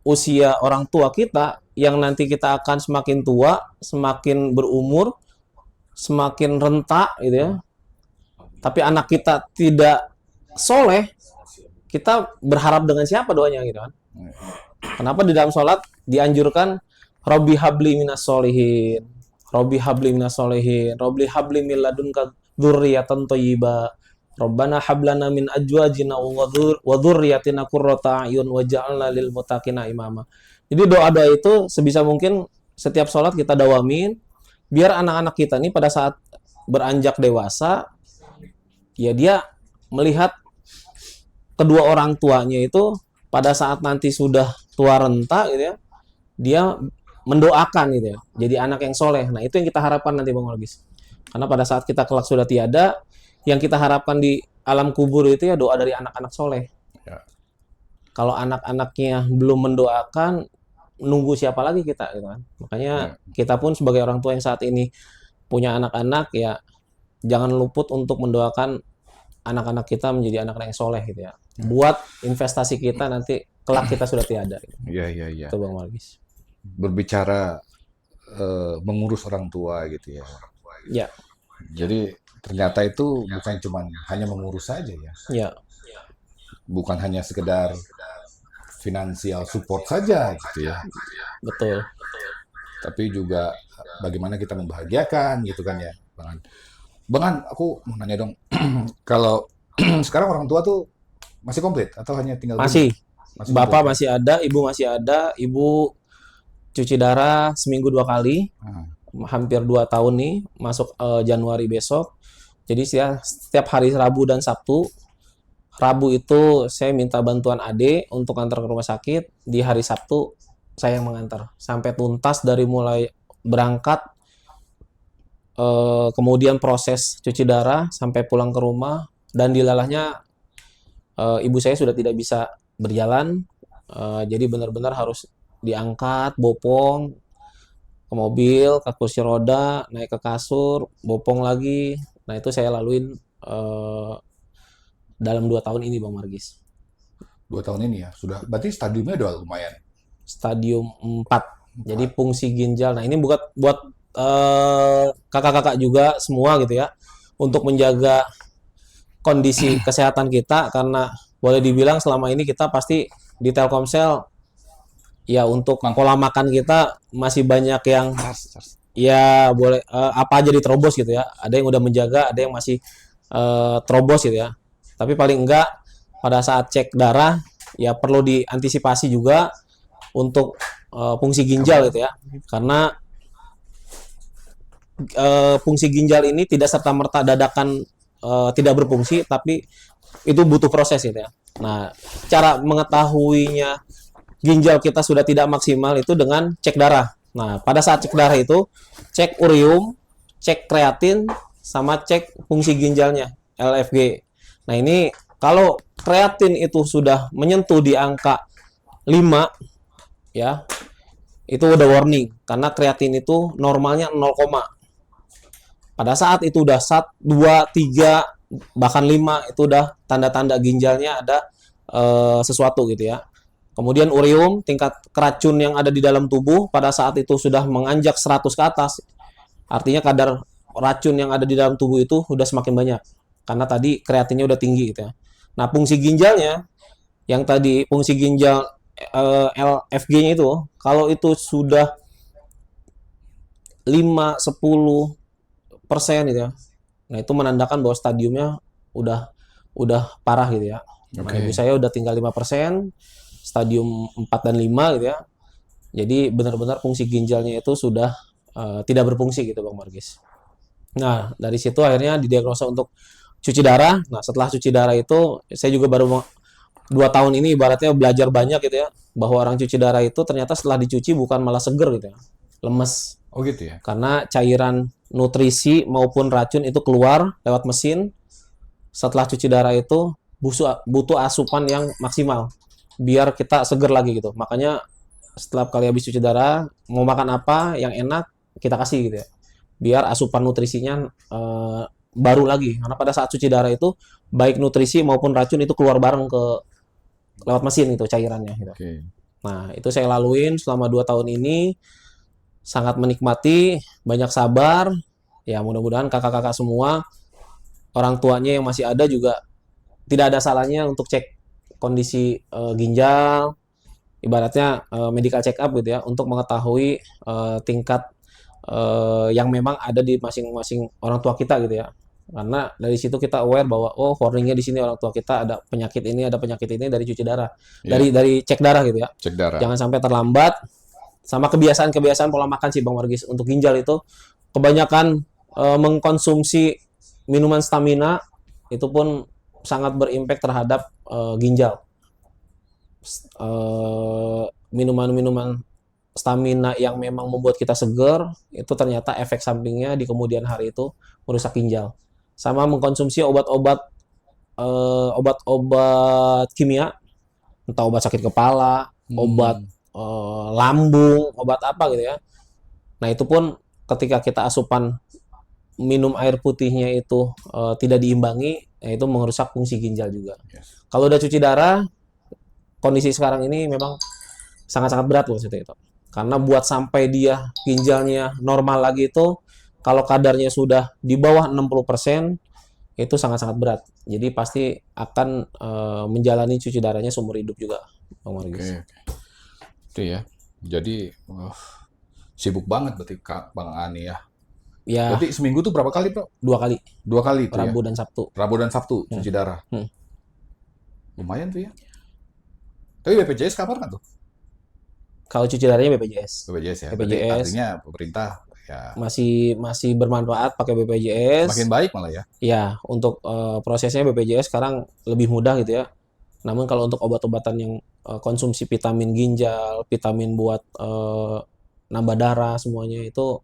usia orang tua kita, yang nanti kita akan semakin tua, semakin berumur, semakin rentak gitu ya. Tapi anak kita tidak soleh, kita berharap dengan siapa doanya gitu kan. Kenapa di dalam sholat dianjurkan Robbi habli minas solihin, Robbi habli minas solihin, Robbi habli min ladunka dzurriyyatan thayyibah, Rabbana hablana min azwajina wa dzurriyyatina qurrata a'yun waj'alna lil muttaqina imama. Jadi doa-doa itu sebisa mungkin setiap sholat kita dawamin biar anak-anak kita nih pada saat beranjak dewasa ya dia melihat kedua orang tuanya itu pada saat nanti sudah tua renta gitu ya, dia mendoakan gitu ya, jadi anak yang soleh. Nah itu yang kita harapkan nanti Bang Magis. Karena pada saat kita kelak sudah tiada, yang kita harapkan di alam kubur itu ya doa dari anak-anak soleh. Ya. Kalau anak-anaknya belum mendoakan, nunggu siapa lagi kita gitu kan. Makanya kita pun sebagai orang tua yang saat ini punya anak-anak ya jangan luput untuk mendoakan anak-anak kita menjadi anak-anak yang soleh gitu ya. Buat investasi kita nanti kelak kita sudah tiada. Gitu. Iya. Itu Bang Magis. Berbicara mengurus orang tua gitu ya. Ya, Jadi ternyata itu bukan cuma hanya mengurus saja ya. ya, Bukan hanya sekedar finansial support saja gitu ya. betul. Tapi juga bagaimana kita membahagiakan gitu kan ya, Bang An. Bang An, aku mau nanya dong. Kalau sekarang orang tua tuh masih komplit atau hanya tinggal Masih. Masih Bapak komplit? masih ada, ibu masih ada. Ibu cuci darah seminggu 2 kali. Ah, Hampir 2 tahun nih, masuk Januari besok. Jadi setiap hari Rabu dan Sabtu. Rabu itu saya minta bantuan Ade untuk antar ke rumah sakit. Di hari Sabtu saya yang mengantar sampai tuntas dari mulai berangkat, kemudian proses cuci darah sampai pulang ke rumah, dan dilalahnya ibu saya sudah tidak bisa berjalan, jadi benar-benar harus diangkat, bopong ke mobil, ke kursi roda, naik ke kasur, bopong lagi. Nah itu saya laluin dalam 2 tahun ini Bang Margis. 2 tahun ini ya sudah. Berarti stadiumnya udah lumayan. Stadium 4. Jadi fungsi ginjal. Nah ini buat kakak-kakak juga semua gitu ya, untuk menjaga kondisi kesehatan kita, karena boleh dibilang selama ini kita pasti di Telkomsel ya untuk pola makan kita masih banyak yang ya boleh apa aja diterobos gitu ya. Ada yang udah menjaga, ada yang masih terobos gitu ya. Tapi paling enggak pada saat cek darah ya perlu diantisipasi juga untuk fungsi ginjal gitu ya. Karena fungsi ginjal ini tidak serta-merta dadakan tidak berfungsi, tapi itu butuh proses gitu ya. Nah, cara mengetahuinya ginjal kita sudah tidak maksimal itu dengan cek darah. Nah, pada saat cek darah itu cek urium, cek kreatin, sama cek fungsi ginjalnya, LFG. Nah, ini kalau kreatin itu sudah menyentuh di angka 5 ya, itu udah warning karena kreatin itu normalnya 0, pada saat itu udah 1, 2, 3 bahkan 5 itu udah tanda-tanda ginjalnya ada sesuatu gitu ya. Kemudian urium, tingkat keracun yang ada di dalam tubuh pada saat itu sudah menganjak 100 ke atas. Artinya kadar racun yang ada di dalam tubuh itu udah semakin banyak. Karena tadi kreatinnya udah tinggi gitu ya. Nah, fungsi ginjalnya yang tadi fungsi ginjal LFG-nya itu kalau itu sudah 5-10% gitu ya. Nah, itu menandakan bahwa stadiumnya udah parah gitu ya. Nah, ibu saya udah tinggal 5%, stadium 4 dan 5 gitu ya. Jadi benar-benar fungsi ginjalnya itu sudah tidak berfungsi gitu Bang Margis. Nah, dari situ akhirnya didiagnosa untuk cuci darah. Nah, setelah cuci darah itu saya juga baru 2 tahun ini ibaratnya belajar banyak gitu ya, bahwa orang cuci darah itu ternyata setelah dicuci bukan malah seger gitu ya, lemes. Oh gitu ya. Karena cairan nutrisi maupun racun itu keluar lewat mesin. Setelah cuci darah itu butuh asupan yang maksimal biar kita seger lagi gitu. Makanya setelah kali habis cuci darah mau makan apa yang enak kita kasih gitu ya, biar asupan nutrisinya baru lagi. Karena pada saat cuci darah itu baik nutrisi maupun racun itu keluar bareng lewat mesin itu cairannya gitu. Nah itu saya laluin selama 2 tahun ini, sangat menikmati, banyak sabar ya. Mudah-mudahan kakak-kakak semua orang tuanya yang masih ada juga tidak ada salahnya untuk cek kondisi ginjal, ibaratnya medical check up gitu ya, untuk mengetahui tingkat yang memang ada di masing-masing orang tua kita gitu ya. Karena dari situ kita aware bahwa oh warningnya di sini orang tua kita ada penyakit ini dari cuci darah, dari cek darah gitu ya. Cek darah. Jangan sampai terlambat. Sama kebiasaan-kebiasaan pola makan sih Bang Margis untuk ginjal itu kebanyakan mengkonsumsi minuman stamina itu pun sangat berimpact terhadap ginjal. Minuman-minuman stamina yang memang membuat kita segar itu ternyata efek sampingnya di kemudian hari itu merusak ginjal. Sama mengkonsumsi obat-obat kimia, entah obat sakit kepala, obat lambung, obat apa gitu ya. Nah itu pun ketika kita asupan minum air putihnya itu tidak diimbangi, itu merusak fungsi ginjal juga. Kalau udah cuci darah, kondisi sekarang ini memang sangat-sangat berat loh itu. Karena buat sampai dia ginjalnya normal lagi itu, kalau kadarnya sudah di bawah 60%, itu sangat-sangat berat. Jadi pasti akan menjalani cuci darahnya seumur hidup juga, Bang Margis. Itu ya. Jadi sibuk banget berarti Bang Ani ya. Ya, Berarti seminggu tuh berapa kali, Bro? 2 kali, 2 kali itu Rabu ya? dan Sabtu. Rabu dan Sabtu cuci darah. Hmm. Lumayan tuh ya. Tapi BPJS kabar nggak tuh? Kalau cuci darahnya BPJS. BPJS ya. BPJS. Berarti artinya pemerintah ya Masih bermanfaat pakai BPJS. makin baik malah ya. Ya, untuk prosesnya BPJS sekarang lebih mudah gitu ya. Namun kalau untuk obat-obatan yang konsumsi vitamin ginjal, vitamin buat nambah darah semuanya itu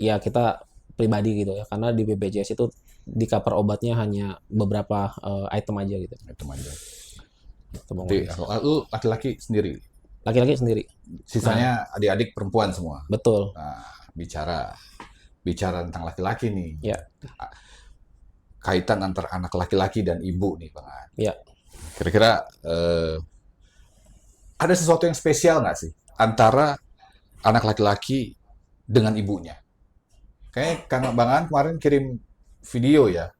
ya kita pribadi gitu ya. Karena di BPJS itu di cover obatnya hanya beberapa item aja gitu. Itu aja. Gitu, Bang Jadi Margis. lu laki-laki sendiri. Laki-laki sendiri. Sisanya adik-adik perempuan semua. Betul. Nah, bicara tentang laki-laki nih. Ya. Kaitan antara anak laki-laki dan ibu nih, Bang An. Ya. Kira-kira ada sesuatu yang spesial nggak sih antara anak laki-laki dengan ibunya? Kayaknya Kang Bang An kemarin kirim video ya.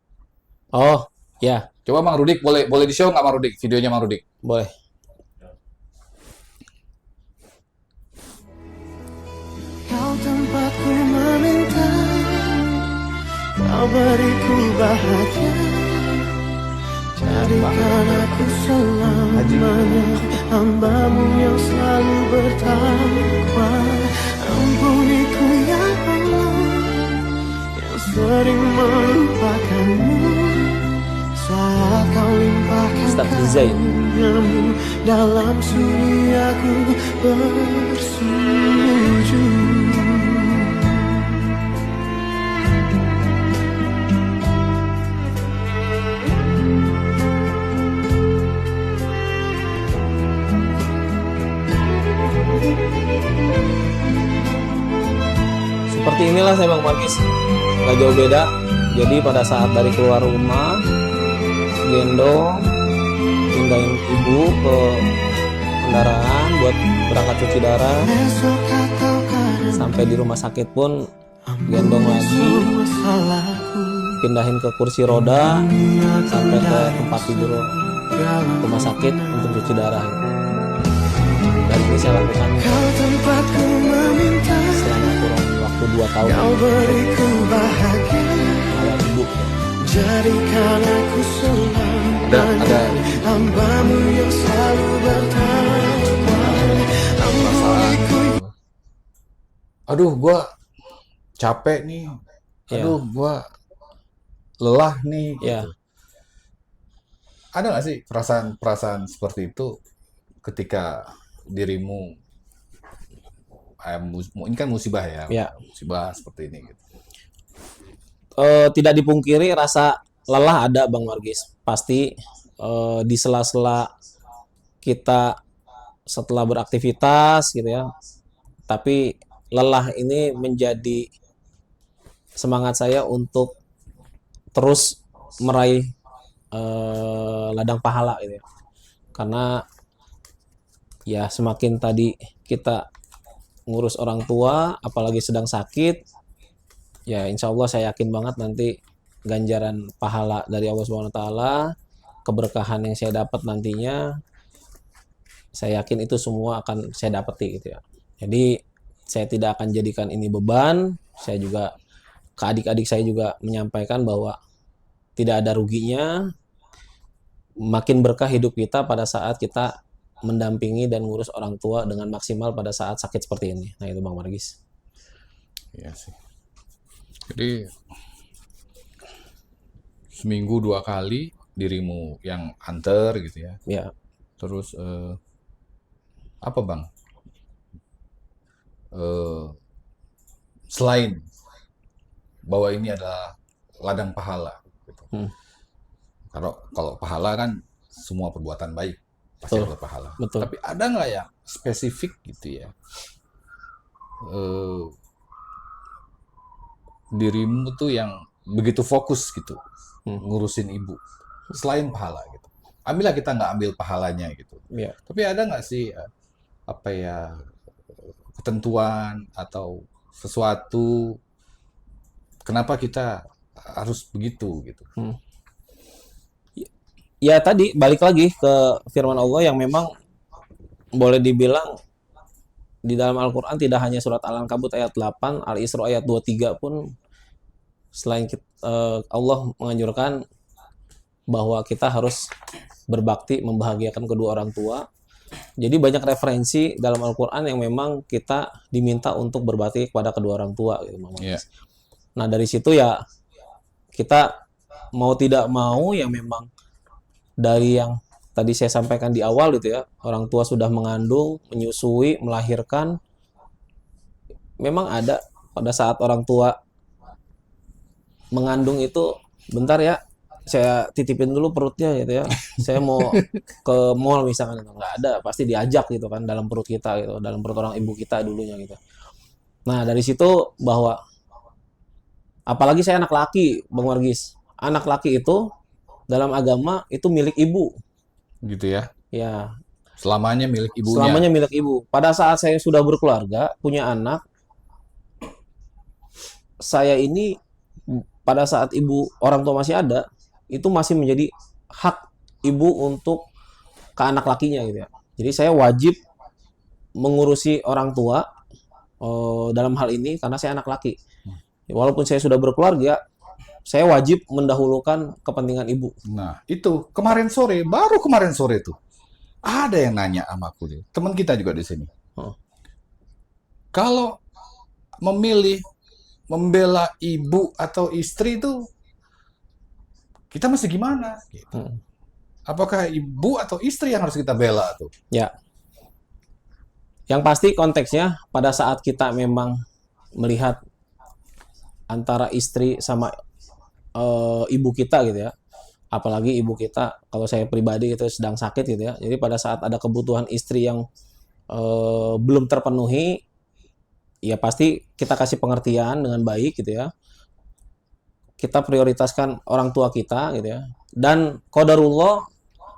Oh, ya, Coba Bang Rudik, boleh di-show nggak Bang Rudik? Videonya Bang Rudik. boleh. Kau tempatku meminta, kau beriku bahagia, jadikan aku selamanya hambamu yang selalu bertakwa. Ampuniku ya Allah, yang sering melupakanmu saat kau limpahkan Ustaz Zain. karuniamu dalam suriaku bersujud. Seperti inilah saya Bang Margis, nggak jauh beda. Jadi pada saat dari keluar rumah, gendong, pindahin ibu ke kendaraan buat berangkat cuci darah. Esok atau kadang Sampai di rumah sakit pun gendong lagi, semua salahku pindahin ke kursi roda, sampai ke tempat tidur rumah sakit untuk cuci darah. Dan ini saya lakukan Kau tempatku meminta, selama kurang waktu 2 tahun kau beriku bahagia, merawat ibu. jadikan aku selamanya hambamu yang selalu bertakwa. Ampuniku Aduh, gua capek nih. Ya. Aduh, gua lelah nih. Ya. Gitu. Ada nggak sih perasaan seperti itu ketika dirimu ini kan musibah ya, Ya. musibah seperti ini gitu. Tidak dipungkiri rasa lelah ada Bang Margis. Pasti di sela-sela kita setelah beraktivitas gitu ya. Tapi lelah ini menjadi semangat saya untuk terus meraih ladang pahala gitu ya. Karena ya semakin tadi kita ngurus orang tua, apalagi sedang sakit, ya insya Allah saya yakin banget nanti ganjaran pahala dari Allah Subhanahu Wa Taala keberkahan yang saya dapat nantinya, saya yakin itu semua akan saya dapati gitu ya. Jadi saya tidak akan jadikan ini beban. Saya juga ke adik-adik saya juga menyampaikan bahwa tidak ada ruginya. Makin berkah hidup kita pada saat kita mendampingi dan ngurus orang tua dengan maksimal pada saat sakit seperti ini. Nah itu Bang Margis. Iya sih. Jadi seminggu 2 kali dirimu yang anter gitu ya. Ya, Terus apa Bang? Eh, Selain bahwa ini adalah ladang pahala gitu. Hmm. Kalau pahala kan semua perbuatan baik pasti Betul. berpahala. Betul. Tapi ada nggak yang spesifik gitu ya? Eh, Dirimu tuh yang begitu fokus gitu ngurusin ibu selain pahala gitu. Ambillah kita nggak ambil pahalanya gitu. Ya. Tapi ada nggak sih apa ya ketentuan atau sesuatu kenapa kita harus begitu gitu? Ya tadi balik lagi ke firman Allah yang memang boleh dibilang di dalam Al-Quran tidak hanya surat Al-Ankabut ayat 8, Al-Isra ayat 23 pun selain Allah menganjurkan bahwa kita harus berbakti membahagiakan kedua orang tua. Jadi banyak referensi dalam Al-Quran yang memang kita diminta untuk berbakti kepada kedua orang tua gitu, Mama. Iya. Nah dari situ ya kita mau tidak mau ya memang dari yang tadi saya sampaikan di awal gitu ya, orang tua sudah mengandung, menyusui, melahirkan, memang ada pada saat orang tua mengandung itu, bentar ya, saya titipin dulu perutnya gitu ya, saya mau ke mall misalkan, itu nggak ada, pasti diajak gitu kan dalam perut kita gitu, dalam perut orang ibu kita dulunya gitu. Nah dari situ bahwa apalagi saya anak laki, Bang Margis, anak laki itu dalam agama itu milik ibu. Gitu ya. Ya, Selamanya milik ibunya. selamanya milik ibu. Pada saat saya sudah berkeluarga, punya anak, saya ini pada saat ibu orang tua masih ada, itu masih menjadi hak ibu untuk ke anak lakinya gitu ya. Jadi saya wajib mengurusi orang tua dalam hal ini karena saya anak laki. Walaupun saya sudah berkeluarga, saya wajib mendahulukan kepentingan ibu. Nah, itu baru kemarin sore tuh. Ada yang nanya sama aku nih. Teman kita juga di sini. Oh. Kalau memilih membela ibu atau istri itu kita mesti gimana gitu. Apakah ibu atau istri yang harus kita bela tuh? Ya. Yang pasti konteksnya pada saat kita memang melihat antara istri sama ibu kita gitu ya, apalagi ibu kita kalau saya pribadi itu sedang sakit gitu ya, jadi pada saat ada kebutuhan istri yang belum terpenuhi, ya pasti kita kasih pengertian dengan baik gitu ya, kita prioritaskan orang tua kita gitu ya, dan qadarullah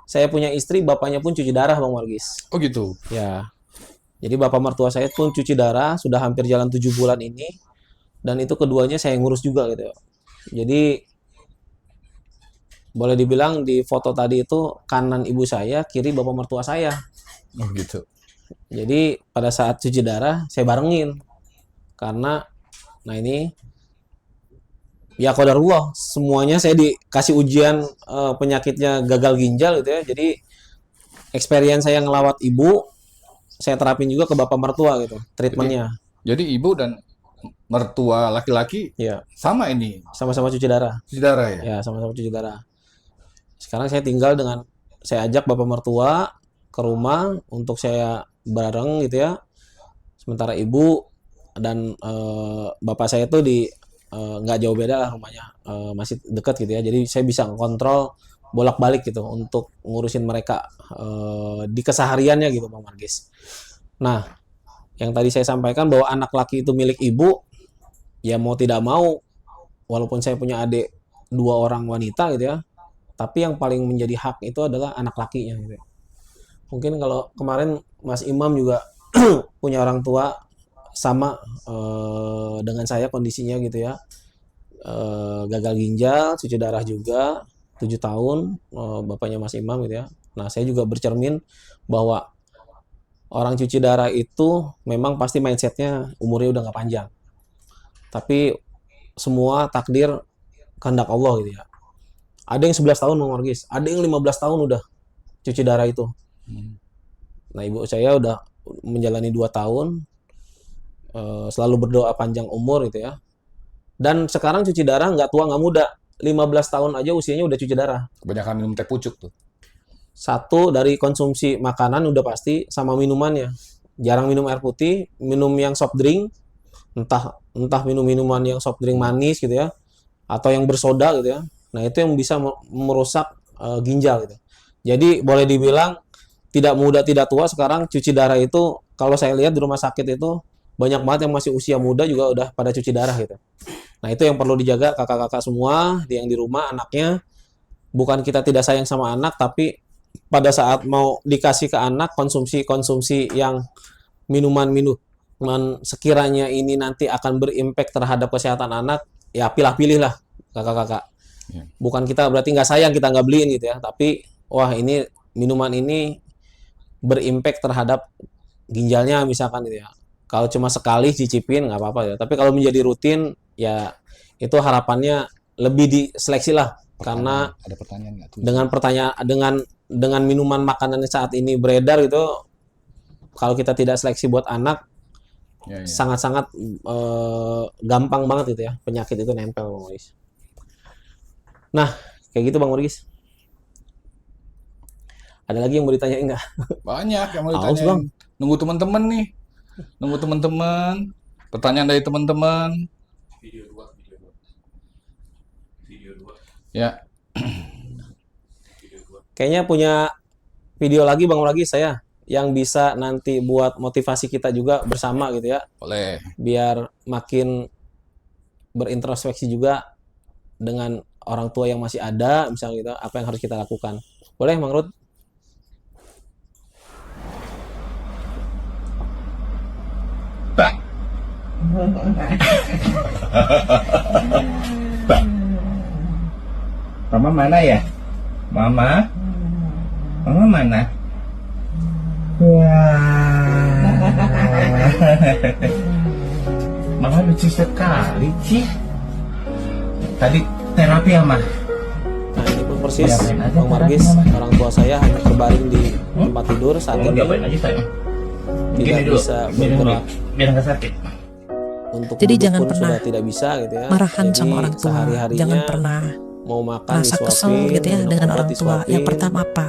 saya punya istri bapaknya pun cuci darah Bang Margis. Oh gitu. Ya, jadi bapak mertua saya pun cuci darah sudah hampir jalan 7 bulan ini, dan itu keduanya saya ngurus juga gitu ya. Jadi boleh dibilang di foto tadi itu kanan ibu saya, kiri bapak mertua saya. Oh gitu. Jadi pada saat cuci darah saya barengin. Karena nah ini ya qadarullah, semuanya saya dikasih ujian penyakitnya gagal ginjal gitu ya. Jadi experience saya ngelawat ibu saya terapin juga ke bapak mertua gitu, treatmentnya. Jadi ibu dan mertua laki-laki Ya, sama ini sama-sama cuci darah. cuci darah ya? Ya, sama-sama cuci darah. Sekarang saya tinggal dengan, saya ajak bapak mertua ke rumah untuk saya bareng gitu ya. Sementara ibu dan bapak saya tuh di nggak jauh beda lah rumahnya, masih dekat gitu ya. Jadi saya bisa kontrol bolak-balik gitu untuk ngurusin mereka di kesehariannya gitu Bang Margis. Nah, yang tadi saya sampaikan bahwa anak laki itu milik ibu, ya mau tidak mau, walaupun saya punya adik 2 orang wanita gitu ya, tapi yang paling menjadi hak itu adalah anak lakinya gitu ya. Mungkin kalau kemarin Mas Imam juga punya orang tua sama dengan saya kondisinya gitu ya, gagal ginjal, cuci darah juga, 7 tahun, bapaknya Mas Imam gitu ya. Nah, saya juga bercermin bahwa orang cuci darah itu memang pasti mindsetnya umurnya udah nggak panjang. Tapi semua takdir kehendak Allah gitu ya. Ada yang 11 tahun Bang Margis, ada yang 15 tahun udah cuci darah itu. Nah, ibu saya udah menjalani 2 tahun, selalu berdoa panjang umur gitu ya. Dan sekarang cuci darah nggak tua nggak muda, 15 tahun aja usianya udah cuci darah. Kebanyakan minum teh pucuk tuh. Satu dari konsumsi makanan udah pasti, sama minumannya. Jarang minum air putih, minum yang soft drink, entah minum minuman yang soft drink manis gitu ya, atau yang bersoda gitu ya. Nah, itu yang bisa merusak ginjal gitu. Jadi boleh dibilang tidak muda tidak tua sekarang cuci darah itu, kalau saya lihat di rumah sakit itu banyak banget yang masih usia muda juga udah pada cuci darah gitu. Nah, itu yang perlu dijaga kakak-kakak semua yang di rumah anaknya. Bukan kita tidak sayang sama anak, tapi pada saat mau dikasih ke anak konsumsi yang minuman sekiranya ini nanti akan berimpact terhadap kesehatan anak, ya pilih-pilih lah kakak-kakak. Bukan kita berarti nggak sayang kita nggak beliin gitu ya, tapi wah ini minuman ini berimpact terhadap ginjalnya misalkan gitu ya. Kalau cuma sekali cicipin nggak apa-apa ya, tapi kalau menjadi rutin ya itu harapannya lebih diseleksi lah. Karena ada pertanyaan nggak tuh? dengan minuman makanan saat ini beredar gitu, kalau kita tidak seleksi buat anak, sangat-sangat gampang banget gitu ya penyakit itu nempel Bang Morgis. Nah, kayak gitu Bang Morgis. Ada lagi yang mau ditanyain nggak? Banyak yang mau Haus, ditanyain. Bang. Nunggu teman-teman nih. Nunggu teman-teman. Pertanyaan dari teman-teman. Ya. Kayaknya punya video lagi Bang Morgis saya yang bisa nanti buat motivasi kita juga bersama gitu ya. Boleh. Biar makin berintrospeksi juga dengan orang tua yang masih ada, misalnya gitu, apa yang harus kita lakukan. Boleh Bang Rud? Mama mana ya? Mama? Mama mana? Wah. Mama lucu sekali, Ci. Tadi terapi ya, Ma? Nah, ini pun persis Biarin aja Bang Margis, terapi, Mama. orang tua saya hanya terbaring di tempat tidur saat Kamu ini, diapain aja, sayang? tidak Gini dulu, bisa biar bergerak. biar nggak sakit. Untuk Jadi duduk jangan pun pernah sudah tidak bisa gitu ya. marahan Jadi sama orang tua. sehari-harinya Jangan pernah mau makan rasa kesel disuapin, gitu ya minum dengan obat orang tua. Yang disuapin, pertama apa?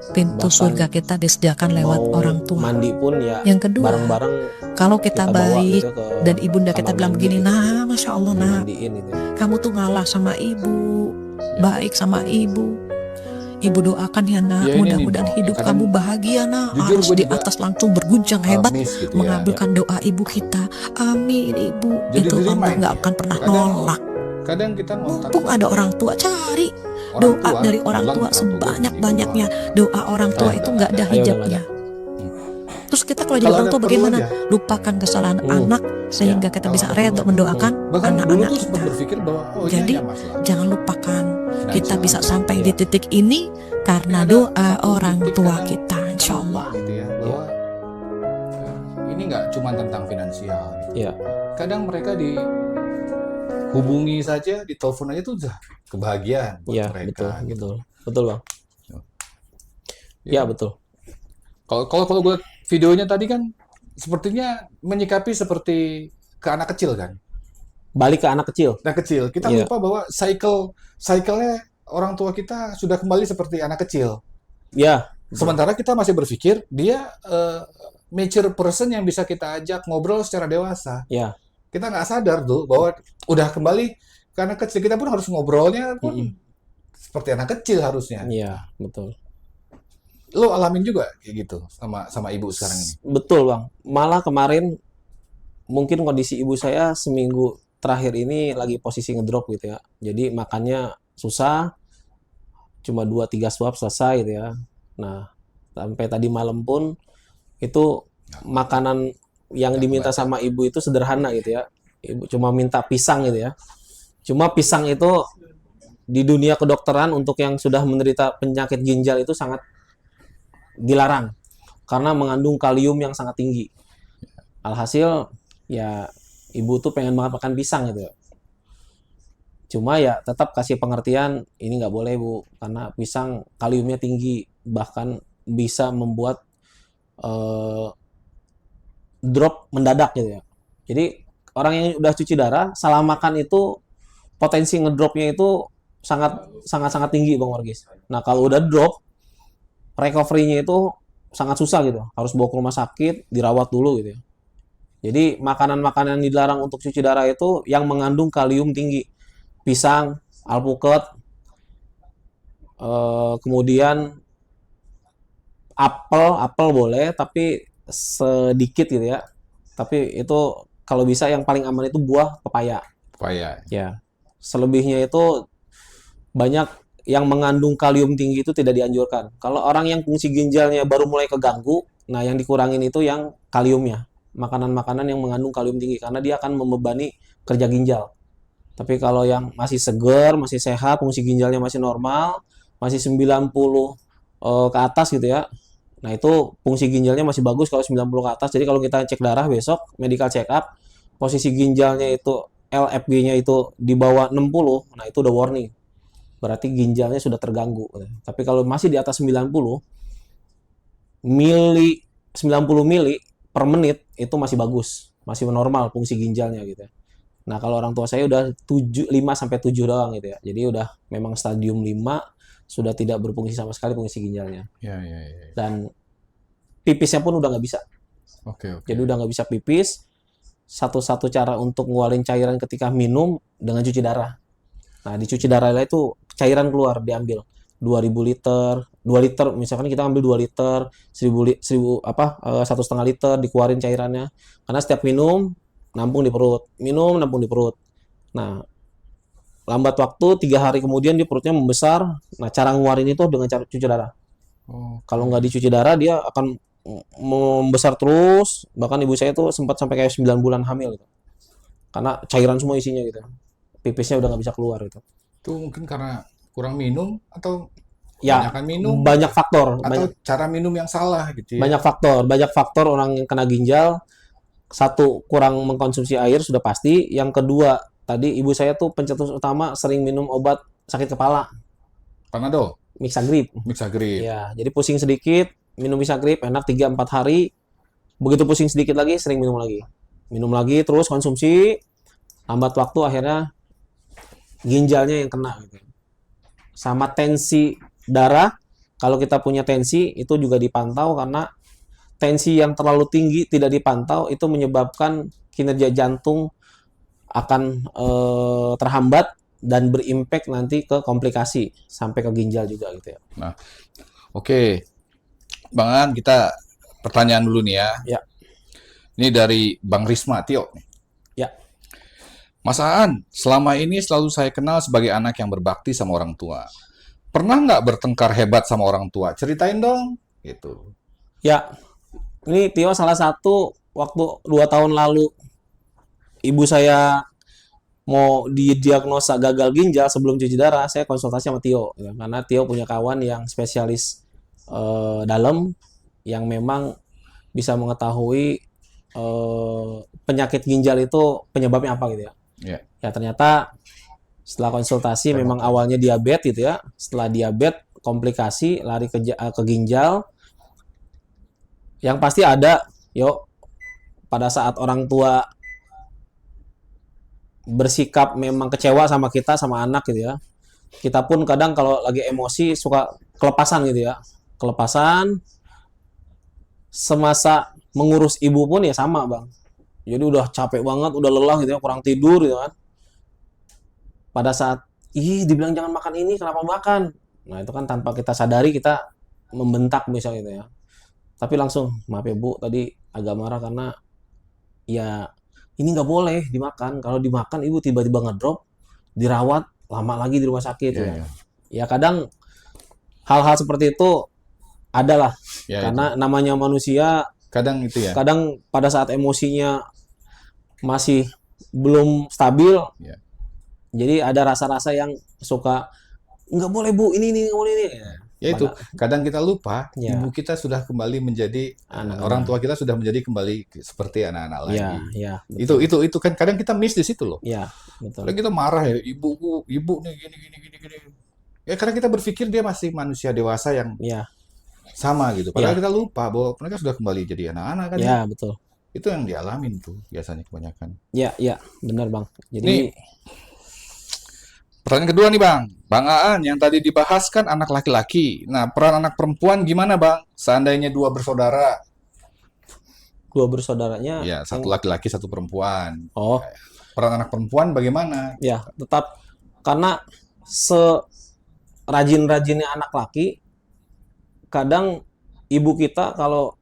Pintu Bahkan surga kita disediakan lewat mau orang tua. mandi pun ya Yang kedua, bareng-bareng kalau kita bawa baik gitu ke dan ibunda kita kamar bilang mandi begini, gitu. nah Masya Allah nak, Mandiin gitu ya. kamu tuh ngalah sama ibu, baik sama ibu. Ibu doakan ya nak, Ya, ini nih, mudah-mudahan Bro. hidup Kadang kamu bahagia nak. jujur Harus gue di juga atas langsung berguncang hebat, miss gitu ya. mengabulkan doa ibu kita. Amin ibu. Jadi Itu diterima Allah itu. nggak akan pernah Kadang- nolak. Kadang kita ngontak Mumpung ada orang tua, cari orang doa tua, dari orang bilang tua orang tua sebanyak-banyaknya. Doa orang tua Ayo, itu nggak ada ayo, udah hijabnya. Terus kita kalau jadi Kalau orang ada tua perlu bagaimana? aja. Lupakan kesalahan anak sehingga kita Kalau bisa ada reda perlu. mendoakan Bahkan dulu anak-anak tuh sempat kita. berpikir bahwa oh Jadi, ini hanya masalah Jangan lupakan kita bisa finansial. sampai Iya. di titik ini karena Ada doa satu orang titik tua kadang kita, insya Allah. gitu ya bahwa ini nggak cuma tentang finansial gitu. Iya. Kadang mereka dihubungi saja, ditelepon aja tuh udah kebahagiaan buat Iya, mereka betul, gitu. betul Bang. Ya. Iya, betul. Kalau gue videonya tadi kan sepertinya menyikapi seperti ke anak kecil kan. Balik ke anak kecil. Anak kecil, kita Iya. lupa bahwa cycle-nya orang tua kita sudah kembali seperti anak kecil. Ya, Sementara kita masih berpikir dia mature person yang bisa kita ajak ngobrol secara dewasa. ya. Kita nggak sadar tuh bahwa udah kembali ke anak kecil. Kita pun harus ngobrolnya pun seperti anak kecil harusnya. Iya, betul. Lo alamin juga kayak gitu sama ibu sekarang ini. Betul Bang. Malah kemarin mungkin kondisi ibu saya seminggu terakhir ini lagi posisi ngedrop gitu ya. Jadi makannya susah, cuma 2-3 suap selesai gitu ya. Nah, sampai tadi malam pun itu makanan yang diminta sama ibu itu sederhana gitu ya. Ibu cuma minta pisang gitu ya. Cuma pisang itu di dunia kedokteran untuk yang sudah menderita penyakit ginjal itu sangat dilarang karena mengandung kalium yang sangat tinggi. Alhasil ya ibu tuh pengen banget makan pisang gitu. Cuma ya tetap kasih pengertian ini nggak boleh Bu karena pisang kaliumnya tinggi bahkan bisa membuat drop mendadak gitu ya. Jadi orang yang udah cuci darah salah makan itu potensi ngedropnya itu sangat tinggi Bang Wargis. Nah kalau udah drop recovery-nya itu sangat susah gitu. Harus bawa ke rumah sakit, dirawat dulu gitu ya. Jadi makanan-makanan yang dilarang untuk cuci darah itu yang mengandung kalium tinggi. Pisang, alpukat, kemudian apel boleh tapi sedikit gitu ya. Tapi itu kalau bisa yang paling aman itu buah pepaya. Pepaya. Ya. Selebihnya itu banyak yang mengandung kalium tinggi itu tidak dianjurkan. Kalau orang yang fungsi ginjalnya baru mulai keganggu, nah yang dikurangin itu yang kaliumnya. Makanan-makanan yang mengandung kalium tinggi karena dia akan membebani kerja ginjal. Tapi kalau yang masih segar, masih sehat, fungsi ginjalnya masih normal, masih 90 ke atas gitu ya. Nah, itu fungsi ginjalnya masih bagus kalau 90 ke atas. Jadi kalau kita cek darah besok, medical check up, posisi ginjalnya itu LFG-nya itu di bawah 60, nah itu udah warning. Berarti ginjalnya sudah terganggu. Tapi kalau masih di atas 90 mili per menit itu masih bagus, masih normal fungsi ginjalnya gitu ya. Nah, kalau orang tua saya udah 5 sampai 7 doang gitu ya. Jadi udah memang stadium 5 sudah tidak berfungsi sama sekali fungsi ginjalnya. Ya. Dan pipisnya pun udah nggak bisa. Oke. Jadi udah nggak bisa pipis. Satu-satu cara untuk ngeluarin cairan ketika minum dengan cuci darah. Nah, di cuci darah itu cairan keluar diambil 2000 liter, 2 liter misalkan kita ambil 2 liter, 1,5 liter dikeluarin cairannya. Karena setiap minum nampung di perut, nampung di perut. Nah, lambat waktu 3 hari kemudian dia perutnya membesar. Nah, cara ngeluarin itu dengan cara cuci darah. Kalau nggak dicuci darah dia akan membesar terus. Bahkan ibu saya tuh sempat sampai kayak 9 bulan hamil gitu. Karena cairan semua isinya gitu. Pipisnya udah nggak bisa keluar gitu. Itu mungkin karena kurang minum atau Ya, kebanyakan minum banyak faktor. atau cara minum yang salah gitu ya. Banyak faktor orang yang kena ginjal. Satu, kurang mengkonsumsi air sudah pasti. Yang kedua, tadi ibu saya tuh pencetus utama sering minum obat sakit kepala. Panadol, Mixagrip. Ya, jadi pusing sedikit, minum Mixagrip, enak 3-4 hari. Begitu pusing sedikit lagi, sering minum lagi. Minum lagi, terus konsumsi. Lambat waktu akhirnya ginjalnya yang kena. Gitu. Sama tensi darah, kalau kita punya tensi, itu juga dipantau karena tensi yang terlalu tinggi tidak dipantau itu menyebabkan kinerja jantung akan terhambat dan berimpact nanti ke komplikasi sampai ke ginjal juga gitu ya. Nah, oke. Bang An, kita pertanyaan dulu nih ya. Ya. Ini dari Bang Risma Tio. Ya. Mas Aan, selama ini selalu saya kenal sebagai anak yang berbakti sama orang tua. Pernah nggak bertengkar hebat sama orang tua? Ceritain dong. Gitu. Ya. Ini Tio salah satu waktu 2 tahun lalu ibu saya mau didiagnosa gagal ginjal sebelum cuci darah, saya konsultasi sama Tio ya, karena Tio punya kawan yang spesialis dalam yang memang bisa mengetahui penyakit ginjal itu penyebabnya apa gitu ya. Yeah. Ya ternyata setelah konsultasi memang awalnya diabetes gitu ya. Setelah diabetes komplikasi lari ke ginjal. Yang pasti ada, pada saat orang tua bersikap memang kecewa sama kita, sama anak gitu ya. Kita pun kadang kalau lagi emosi suka kelepasan gitu ya. Kelepasan, semasa mengurus ibu pun ya sama Bang. Jadi udah capek banget, udah lelah gitu ya, kurang tidur gitu kan. Pada saat, dibilang jangan makan ini, kenapa makan? Nah itu kan tanpa kita sadari kita membentak misalnya gitu ya. Tapi langsung, maaf ya Bu, tadi agak marah karena ya ini nggak boleh dimakan. Kalau dimakan ibu tiba-tiba ngedrop, dirawat lama lagi di rumah sakit. Yeah. Ya kadang hal-hal seperti itu adalah karena namanya manusia. Kadang itu ya. Kadang pada saat emosinya masih belum stabil, Jadi ada rasa-rasa yang suka nggak boleh bu, ini nggak boleh ini. Ya itu, Pada- kadang kita lupa, Ya. ibu kita sudah kembali menjadi Anak-anak. orang tua kita sudah menjadi kembali seperti anak-anak lagi. Ya, betul. Itu kan kadang kita miss di situ loh. Ya, betul. Kadang kita marah ya, ibu nih gini. Ya karena kita berpikir dia masih manusia dewasa yang Ya, sama gitu. Padahal Ya. kita lupa bahwa mereka sudah kembali jadi anak-anak kan. ya betul. Itu yang dialamin tuh biasanya kebanyakan. Ya, benar bang. Jadi Nih, pertanyaan kedua nih Bang. Bang Aan yang tadi dibahas kan anak laki-laki. Nah, peran anak perempuan gimana Bang? Seandainya dua bersaudara. dua bersaudaranya. Ya, satu laki-laki, satu perempuan. Oh, Peran anak perempuan bagaimana? ya tetap karena serajin-rajinnya anak laki, kadang ibu kita kalau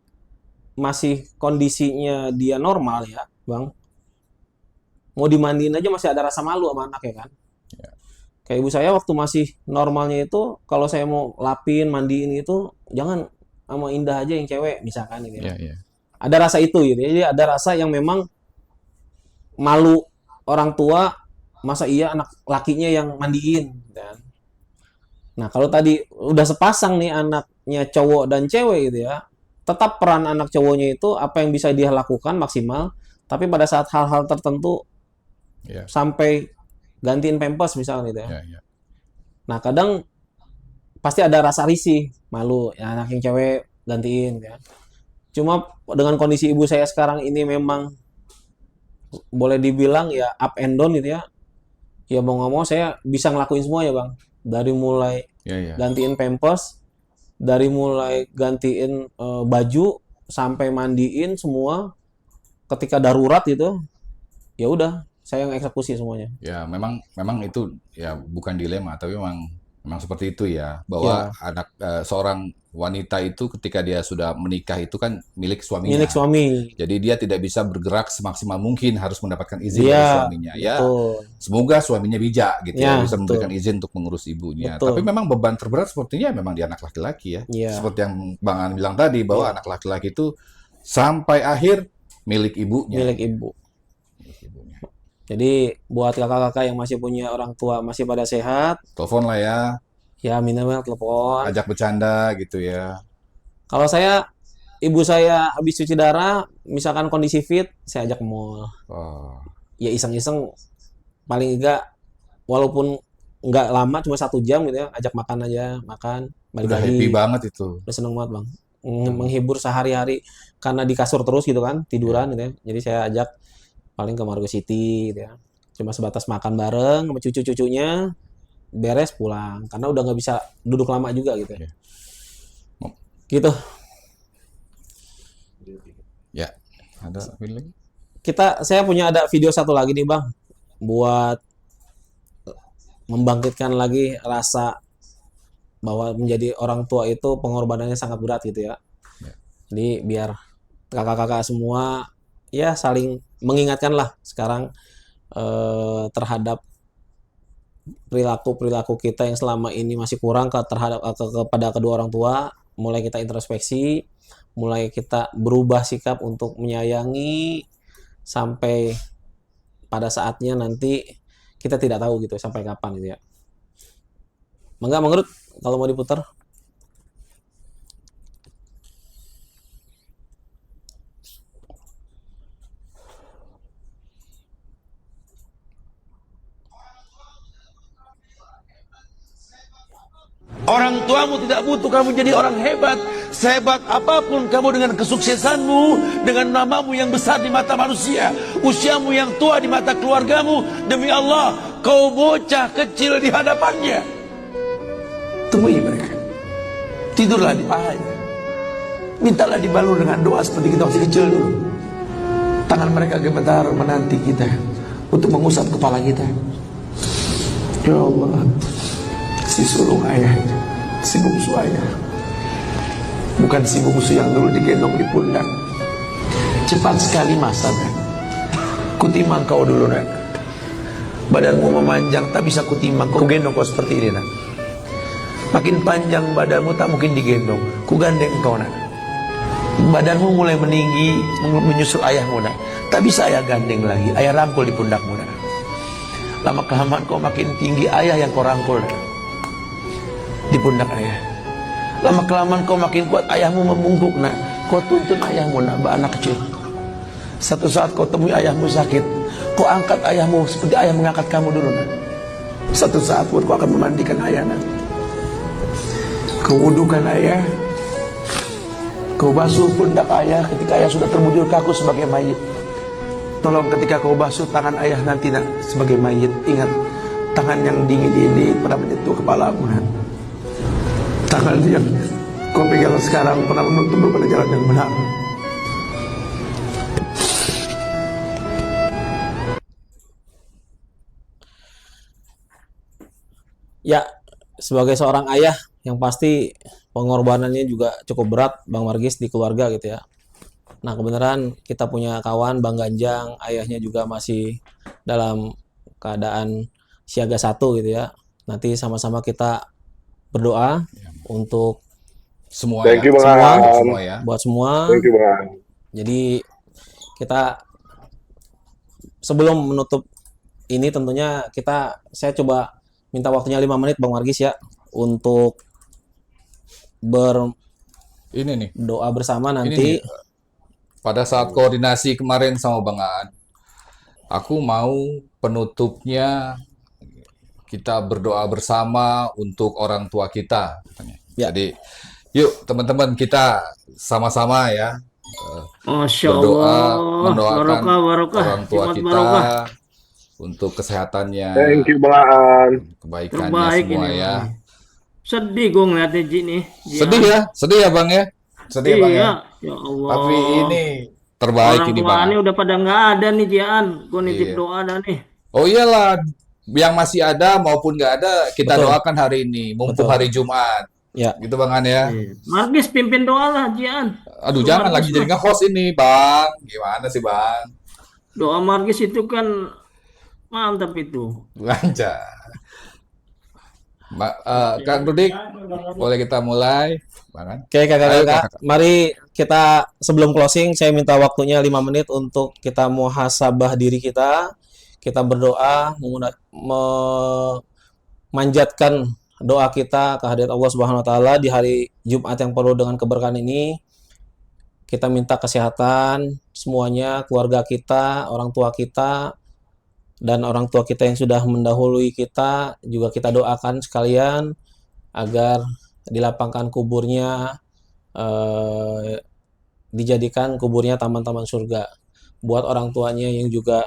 masih kondisinya dia normal ya, Bang, mau dimandiin aja masih ada rasa malu sama anak ya kan. Kayak ibu saya waktu masih normalnya itu, kalau saya mau lapin, mandiin itu, jangan sama Indah aja yang cewek misalkan gitu ya. Ya. Ada rasa itu gitu. Jadi ada rasa yang memang malu orang tua, masa iya anak lakinya yang mandiin kan. Nah, kalau tadi udah sepasang nih anaknya cowok dan cewek gitu ya, tetap peran anak cowoknya itu apa yang bisa dia lakukan maksimal, tapi pada saat hal-hal tertentu Ya. sampai gantiin pampers misalnya gitu ya. Ya. Nah, kadang pasti ada rasa risih, malu ya anak yang cewek gantiin ya. Cuma dengan kondisi ibu saya sekarang ini memang boleh dibilang ya up and down gitu ya. Ya mau nggak mau saya bisa ngelakuin semua ya Bang. Dari mulai Ya. gantiin pampers, dari mulai gantiin baju sampai mandiin semua ketika darurat gitu. Ya udah, saya yang eksekusi semuanya. Ya, memang itu ya bukan dilema, tapi memang seperti itu ya, bahwa anak seorang wanita itu ketika dia sudah menikah itu kan milik suaminya. Milik suami. Jadi dia tidak bisa bergerak semaksimal mungkin, harus mendapatkan izin dari Iya, suaminya. Ya, betul. semoga suaminya bijak gitu Ya, ya, bisa betul. memberikan izin untuk mengurus ibunya. Betul. Tapi memang beban terberat sepertinya memang di anak laki-laki ya. Iya. Seperti yang Bang An bilang tadi, bahwa Iya. anak laki-laki itu sampai akhir milik ibunya. Milik ibu. Milik ibunya. Jadi buat kakak-kakak yang masih punya orang tua masih pada sehat, Telepon lah ya, ya minimal telepon. ajak bercanda gitu ya. Kalau saya, ibu saya habis cuci darah, misalkan kondisi fit, saya ajak ke mall. Oh, Ya iseng-iseng, paling enggak, walaupun enggak lama, cuma 1 jam gitu ya, ajak makan aja, makan, balik udah lagi. happy banget itu. Udah seneng banget bang. Menghibur sehari-hari, karena di kasur terus gitu kan, tiduran gitu ya. Jadi saya ajak paling ke Margo City gitu ya. Cuma sebatas makan bareng sama cucu-cucunya, beres pulang. Karena udah nggak bisa duduk lama juga gitu ya. Gitu. Ya, ada lagi? Saya punya ada video satu lagi nih bang, buat membangkitkan lagi rasa bahwa menjadi orang tua itu pengorbanannya sangat berat gitu ya. Ya. Jadi biar kakak-kakak semua ya saling mengingatkan lah sekarang terhadap perilaku kita yang selama ini masih kurang kepada kedua orang tua. Mulai kita introspeksi, mulai kita berubah sikap untuk menyayangi, sampai pada saatnya nanti kita tidak tahu gitu sampai kapan gitu ya. Mangga menurut kalau mau diputar. Orang tuamu tidak butuh kamu jadi orang hebat. Sehebat apapun kamu dengan kesuksesanmu, dengan namamu yang besar di mata manusia, usiamu yang tua di mata keluargamu, demi Allah, kau bocah kecil di hadapannya. Temui mereka. Tidurlah di pahanya. Mintalah dibalur dengan doa seperti kita masih kecil dulu. Tangan mereka gemetar menanti kita untuk mengusap kepala kita. Ya Allah, si sulung ayah, si bungsu ayah, bukan si bungsu yang dulu digendong di pundak. Cepat sekali masa, nak. Kutimang kau dulu, nak. Badanmu memanjang, tak bisa kutimang. Kau gendong kau seperti ini, nak. Makin panjang badanmu, tak mungkin digendong. Ku gandeng kau, nak. Badanmu mulai meninggi, menyusul ayahmu, nak. Tak bisa ayah gandeng lagi. Ayah rangkul di pundakmu, nak. Lama kelamaan kau makin tinggi, ayah yang kau rangkul di pundak ayah. Lama kelamaan kau makin kuat, ayahmu membungkuk nak. Kau tuntun ayahmu nak, anak kecil. Satu saat kau temui ayahmu sakit, kau angkat ayahmu seperti ayah mengangkat kamu dulu nak. Satu saat pun kau akan memandikan ayah nak. Kau wudukan ayah, kau basuh pundak ayah ketika ayah sudah terbujur kaku sebagai mayit. Tolong ketika kau basuh tangan ayah nanti nak sebagai mayit, ingat tangan yang dingin ini pernah menyentuh kepalamu nak. Tangan yang kau pegang sekarang pernah menuntunmu pada jalan yang benar. Ya, sebagai seorang ayah yang pasti pengorbanannya juga cukup berat Bang Margis di keluarga gitu ya. Nah, kebenaran kita punya kawan Bang Ganjang, ayahnya juga masih dalam keadaan siaga 1 gitu ya. Nanti sama-sama kita berdoa untuk Semua Thank ya. you, Bang semua, Aan. Semua ya. buat semua. Thank you, Bang Aan. Jadi kita sebelum menutup ini tentunya saya coba minta waktunya 5 menit Bang Margis ya untuk berdoa Ini nih. bersama Ini nanti. nih. Pada saat koordinasi kemarin sama Bang Aan, aku mau penutupnya kita berdoa bersama untuk orang tua kita, katanya. Ya. Jadi, yuk teman-teman kita sama-sama ya Masya berdoa Allah, mendoakan barokah, barokah, orang tua Jumat kita barokah. untuk kesehatannya, Thank you, Bang Aan. kebaikannya Terbaik semua ini, ya. Bang. Sedih gue ngeliatnya Ji nih. Sedih ya Bang ya, sedih ya Bang ya. Iya, ya Allah. Tapi ini terbaik Orang ini Bang. tuanya udah pada nggak ada nih Jian. Gue nitip Iya. doa dah nih. Oh iyalah, yang masih ada maupun nggak ada kita Betul. doakan hari ini, mumpung Betul. hari Jumat, Ya, gitu Bang An ya. Iya. Margis pimpin doa lah Jian. Aduh Lu jangan Margis lagi jadi mah. nge-host ini Bang, gimana sih Bang? Doa Margis itu kan mantap itu. Lancar. Kang Rudik, boleh kita mulai, Bang An? oke Ayo, kakak-kakak, Kakak. mari kita sebelum closing saya minta waktunya 5 menit untuk kita muhasabah diri kita. Kita berdoa memanjatkan doa kita ke hadirat Allah Subhanahu wa taala di hari Jumat yang penuh dengan keberkahan ini. Kita minta kesehatan semuanya, keluarga kita, orang tua kita, dan orang tua kita yang sudah mendahului kita juga kita doakan sekalian agar dilapangkan kuburnya, dijadikan kuburnya taman-taman surga. Buat orang tuanya yang juga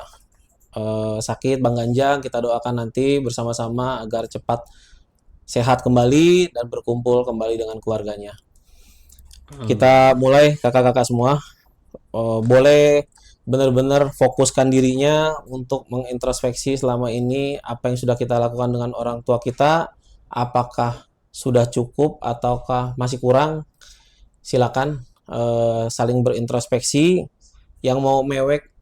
sakit, Bang Ganjang, kita doakan nanti bersama-sama agar cepat sehat kembali dan berkumpul kembali dengan keluarganya. Kita mulai kakak-kakak semua. Boleh benar-benar fokuskan dirinya untuk mengintrospeksi selama ini apa yang sudah kita lakukan dengan orang tua kita, apakah sudah cukup ataukah masih kurang. Silakan saling berintrospeksi. Yang mau mewek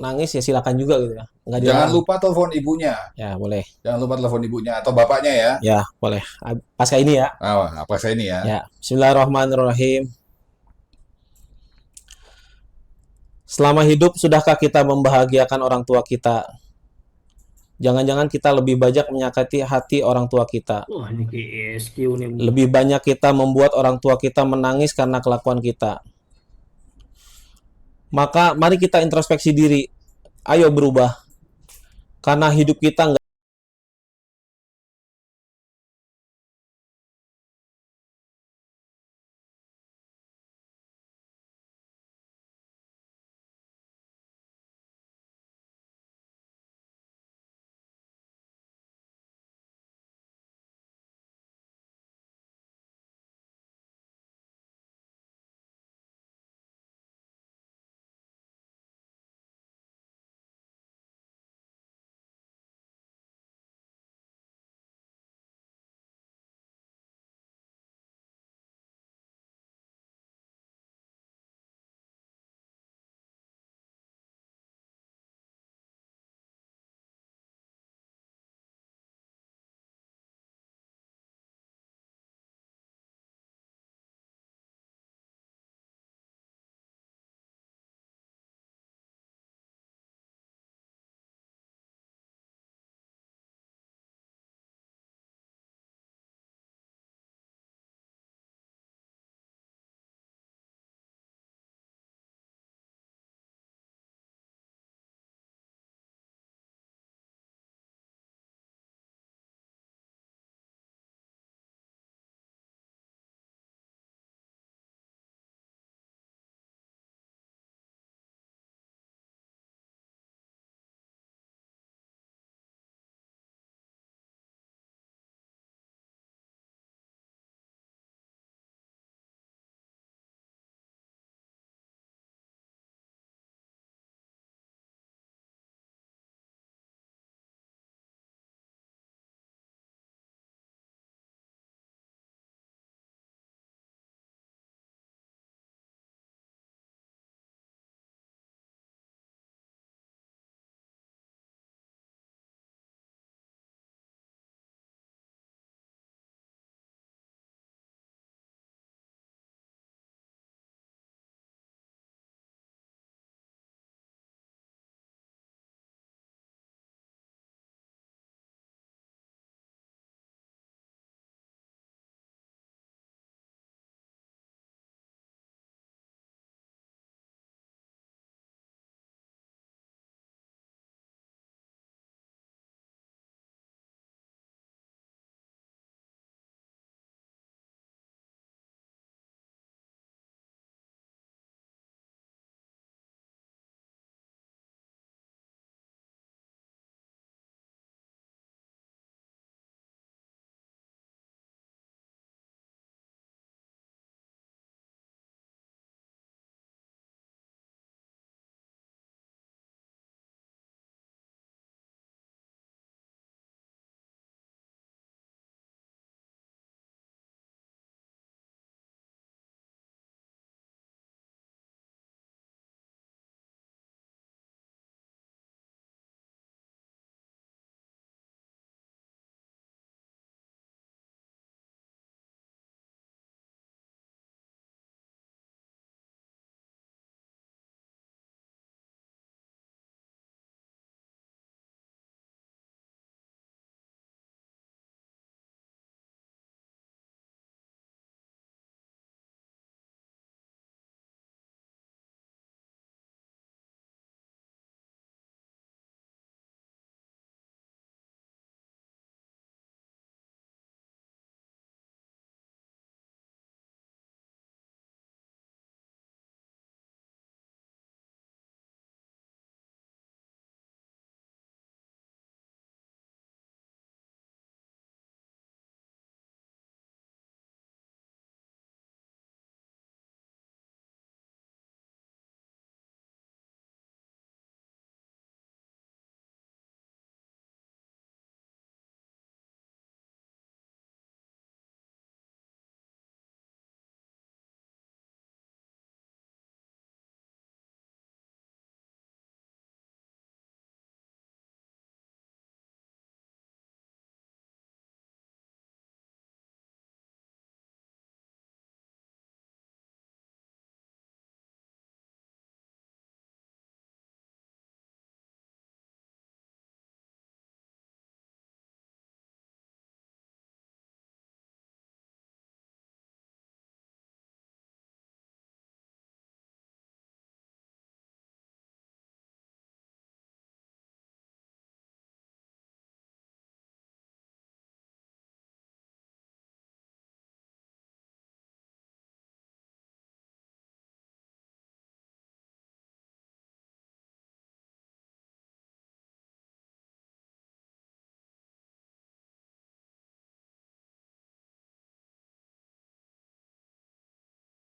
nangis ya silakan juga gitu ya, nggak Jangan dilarang. lupa telepon ibunya, Ya boleh, jangan lupa telepon ibunya atau bapaknya ya. ya boleh. Pasca ini ya. Apa saya ini ya? Ya, Bismillahirrahmanirrahim. Selama hidup, sudahkah kita membahagiakan orang tua kita? Jangan-jangan kita lebih banyak menyakiti hati orang tua kita. Wah ini KSQ nih. Lebih banyak kita membuat orang tua kita menangis karena kelakuan kita. Maka mari kita introspeksi diri. Ayo berubah. Karena hidup kita nggak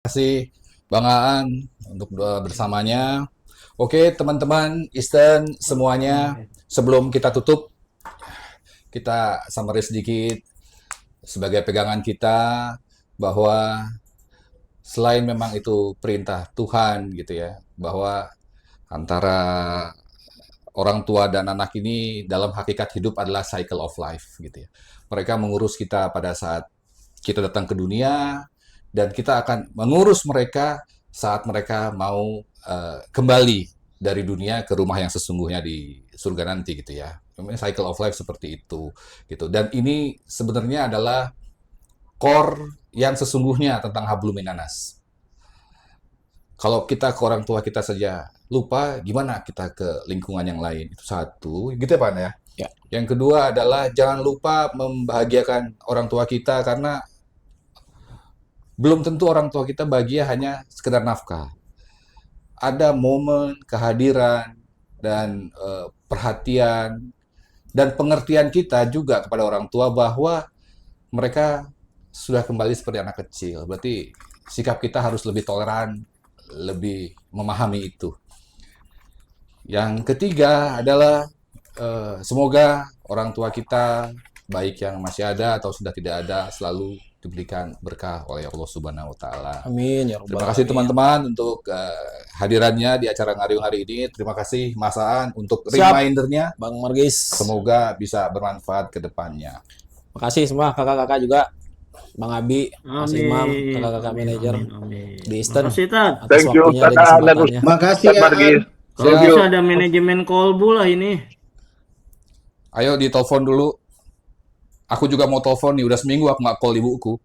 kasih Bang Aan untuk doa bersamanya. Oke, teman-teman Eastern semuanya, sebelum kita tutup, kita summary sedikit sebagai pegangan kita bahwa selain memang itu perintah Tuhan gitu ya, bahwa antara orang tua dan anak ini dalam hakikat hidup adalah cycle of life gitu ya. Mereka mengurus kita pada saat kita datang ke dunia, dan kita akan mengurus mereka saat mereka mau kembali dari dunia ke rumah yang sesungguhnya di surga nanti gitu ya. Cycle of life seperti itu gitu. Dan ini sebenarnya adalah core yang sesungguhnya tentang hablum minanas. Kalau kita ke orang tua kita saja lupa, gimana kita ke lingkungan yang lain? Itu satu, gitu ya Pak ya. Ya. Yang kedua adalah jangan lupa membahagiakan orang tua kita, karena belum tentu orang tua kita bahagia hanya sekedar nafkah. Ada momen kehadiran dan perhatian dan pengertian kita juga kepada orang tua bahwa mereka sudah kembali seperti anak kecil. Berarti sikap kita harus lebih toleran, lebih memahami itu. Yang ketiga adalah semoga orang tua kita, baik yang masih ada atau sudah tidak ada, selalu diberikan berkah oleh Allah Subhanahu wa Ta'ala. Amin ya rabbal Terima kasih alamin. teman-teman untuk hadirannya di acara Ngariung hari ini. Terima kasih Mas Aan untuk Siap. reminder-nya. Bang Margis. Semoga bisa bermanfaat ke depannya. Makasih semua kakak-kakak juga. Bang Abi, Mas Amin. Imam, kakak-kakak manajer Amin. di Eastern Makasih, Tad. atas Thank you, waktunya dan Ustaz Aan dan kesempatannya. Makasih Ustaz ya. Margis. Kalau Siap. bisa ada manajemen kolbu lah ini. Ayo ditelepon dulu. Aku juga mau telepon nih, udah seminggu aku nggak call ibuku.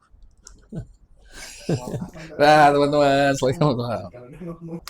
Nah, teman-teman, Assalamualaikum.